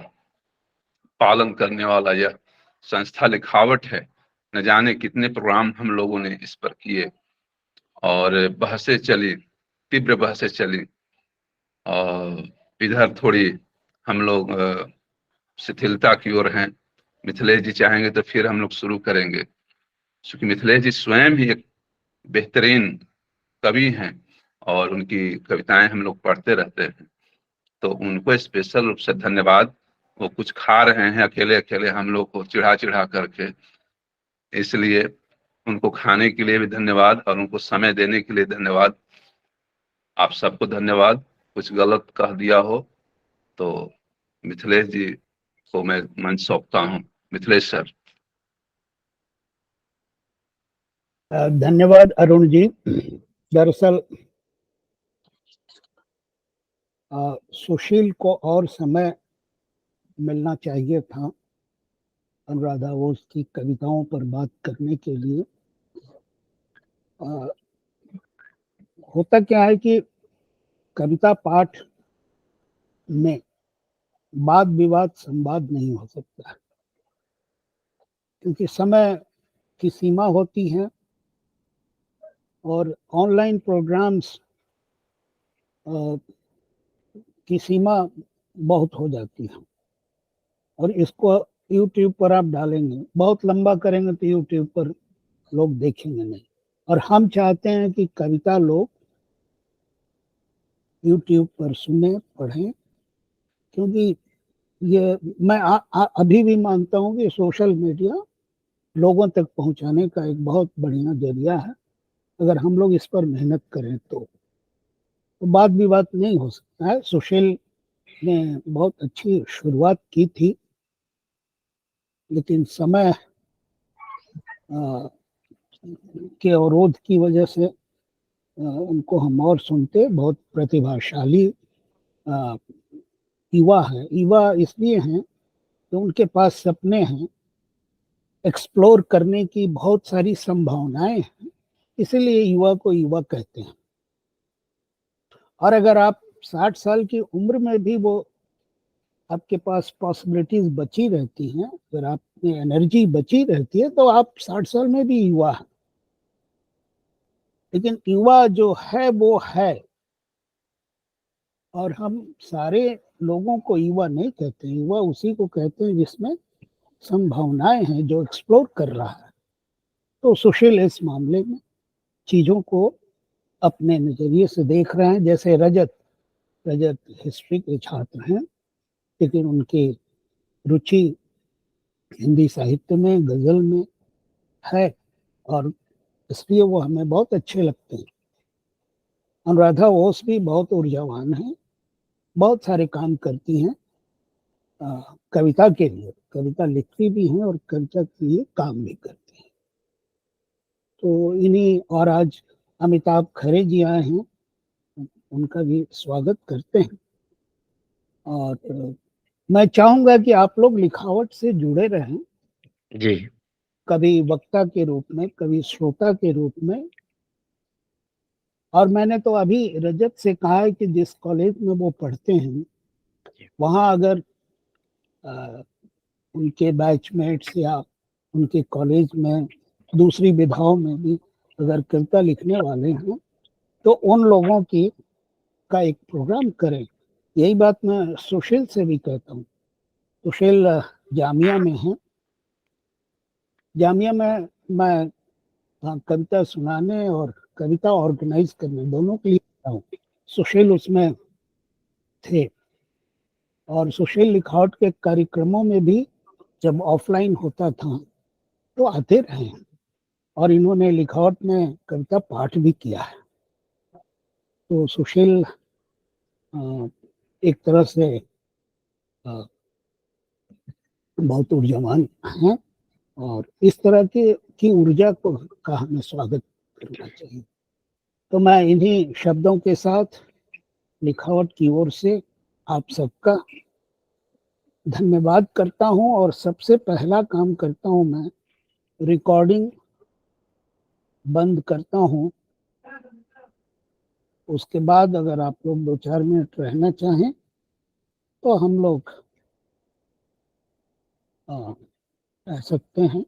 Speaker 5: पालन करने वाला यह संस्था लिखावट है। न जाने कितने प्रोग्राम हम लोगों ने इस पर किए, और बहसें चली, तीव्र बहसें चली, और इधर थोड़ी हम लोग शिथिलता की ओर हैं। मिथिलेश जी चाहेंगे तो फिर हम लोग शुरू करेंगे, क्योंकि मिथिलेश जी स्वयं ही एक बेहतरीन कवि हैं, और उनकी कविताएं हम लोग पढ़ते रहते हैं। तो उनको स्पेशल रूप से धन्यवाद। वो कुछ खा रहे हैं अकेले अकेले हम लोग को चिढ़ा चिढ़ा करके, इसलिए उनको खाने के लिए भी धन्यवाद, और उनको समय देने के लिए धन्यवाद। आप सबको धन्यवाद। कुछ गलत कह दिया हो तो मिथिलेश जी को मैं मंच सौंपता हूँ। मिथिलेश सर।
Speaker 2: धन्यवाद अरुण जी। दरअसल सुशील को और समय मिलना चाहिए था अनुराधा बोस की कविताओं पर बात करने के लिए। होता क्या है कि कविता पाठ में वाद विवाद संवाद नहीं हो सकता, क्योंकि समय की सीमा होती है, और ऑनलाइन प्रोग्राम्स की सीमा बहुत हो जाती है। और इसको यूट्यूब पर आप डालेंगे, बहुत लंबा करेंगे तो यूट्यूब पर लोग देखेंगे नहीं। और हम चाहते हैं कि कविता लोग यूट्यूब पर सुने, पढ़ें, क्योंकि ये मैं अभी भी मानता हूँ कि सोशल मीडिया लोगों तक पहुंचाने का एक बहुत बढ़िया जरिया है। अगर हम लोग इस पर मेहनत करें तो वाद विवाद नहीं हो सकता है। सुशील ने बहुत अच्छी शुरुआत की थी, लेकिन समय के अवरोध की वजह से उनको हम और सुनते। बहुत प्रतिभाशाली युवा है। युवा इसलिए हैं कि उनके पास सपने हैं, एक्सप्लोर करने की बहुत सारी संभावनाएं हैं, इसीलिए युवा को युवा कहते हैं। और अगर आप 60 साल की उम्र में भी वो आपके पास पॉसिबिलिटीज बची रहती हैं, अगर आप में एनर्जी बची रहती है, तो आप 60 साल में भी युवा हैं। लेकिन युवा जो है वो है, और हम सारे लोगों को युवा नहीं कहते हैं। युवा उसी को कहते हैं जिसमें संभावनाएं हैं, जो एक्सप्लोर कर रहा है। तो सुशील इस मामले में चीजों को अपने नजरिए से देख रहे हैं। जैसे रजत हिस्ट्री के छात्र हैं, लेकिन उनकी रुचि हिंदी साहित्य में, गजल में है, और इसलिए वो हमें बहुत अच्छे लगते हैं। अनुराधा ओस भी बहुत ऊर्जावान है, बहुत सारे काम करती हैं कविता के लिए, कविता लिखती भी हैं और कविता के लिए काम भी करती हैं। तो इन्हीं, और आज अमिताभ खरे जी आए हैं, उनका भी स्वागत करते हैं। और मैं चाहूंगा कि आप लोग लिखावट से जुड़े रहें,
Speaker 6: जी
Speaker 2: कभी वक्ता के रूप में, कभी श्रोता के रूप में। और मैंने तो अभी रजत से कहा है कि जिस कॉलेज में वो पढ़ते हैं वहाँ अगर उनके बैचमेट्स या उनके कॉलेज में दूसरी विधाओं में भी अगर कविता लिखने वाले हैं तो उन लोगों की का एक प्रोग्राम करें। यही बात मैं सुशील से भी कहता हूँ। सुशील जामिया में है, जामिया में मैं कविता सुनाने और कविता ऑर्गेनाइज करने दोनों के लिए आता हूँ। सुशील उसमें थे और सुशील लिखावट के कार्यक्रमों में भी जब ऑफलाइन होता था तो आते रहे हैं और इन्होंने लिखावट में कविता पाठ भी किया है। तो सुशील एक तरह से बहुत ऊर्जावान हैं और इस तरह की ऊर्जा को का हमें स्वागत करना चाहिए। तो मैं इन्हीं शब्दों के साथ लिखावट की ओर से आप सबका धन्यवाद करता हूं और सबसे पहला काम करता हूं, मैं रिकॉर्डिंग बंद करता हूं। उसके बाद अगर आप लोग 2-4 मिनट रहना चाहें तो हम लोग रह सकते हैं।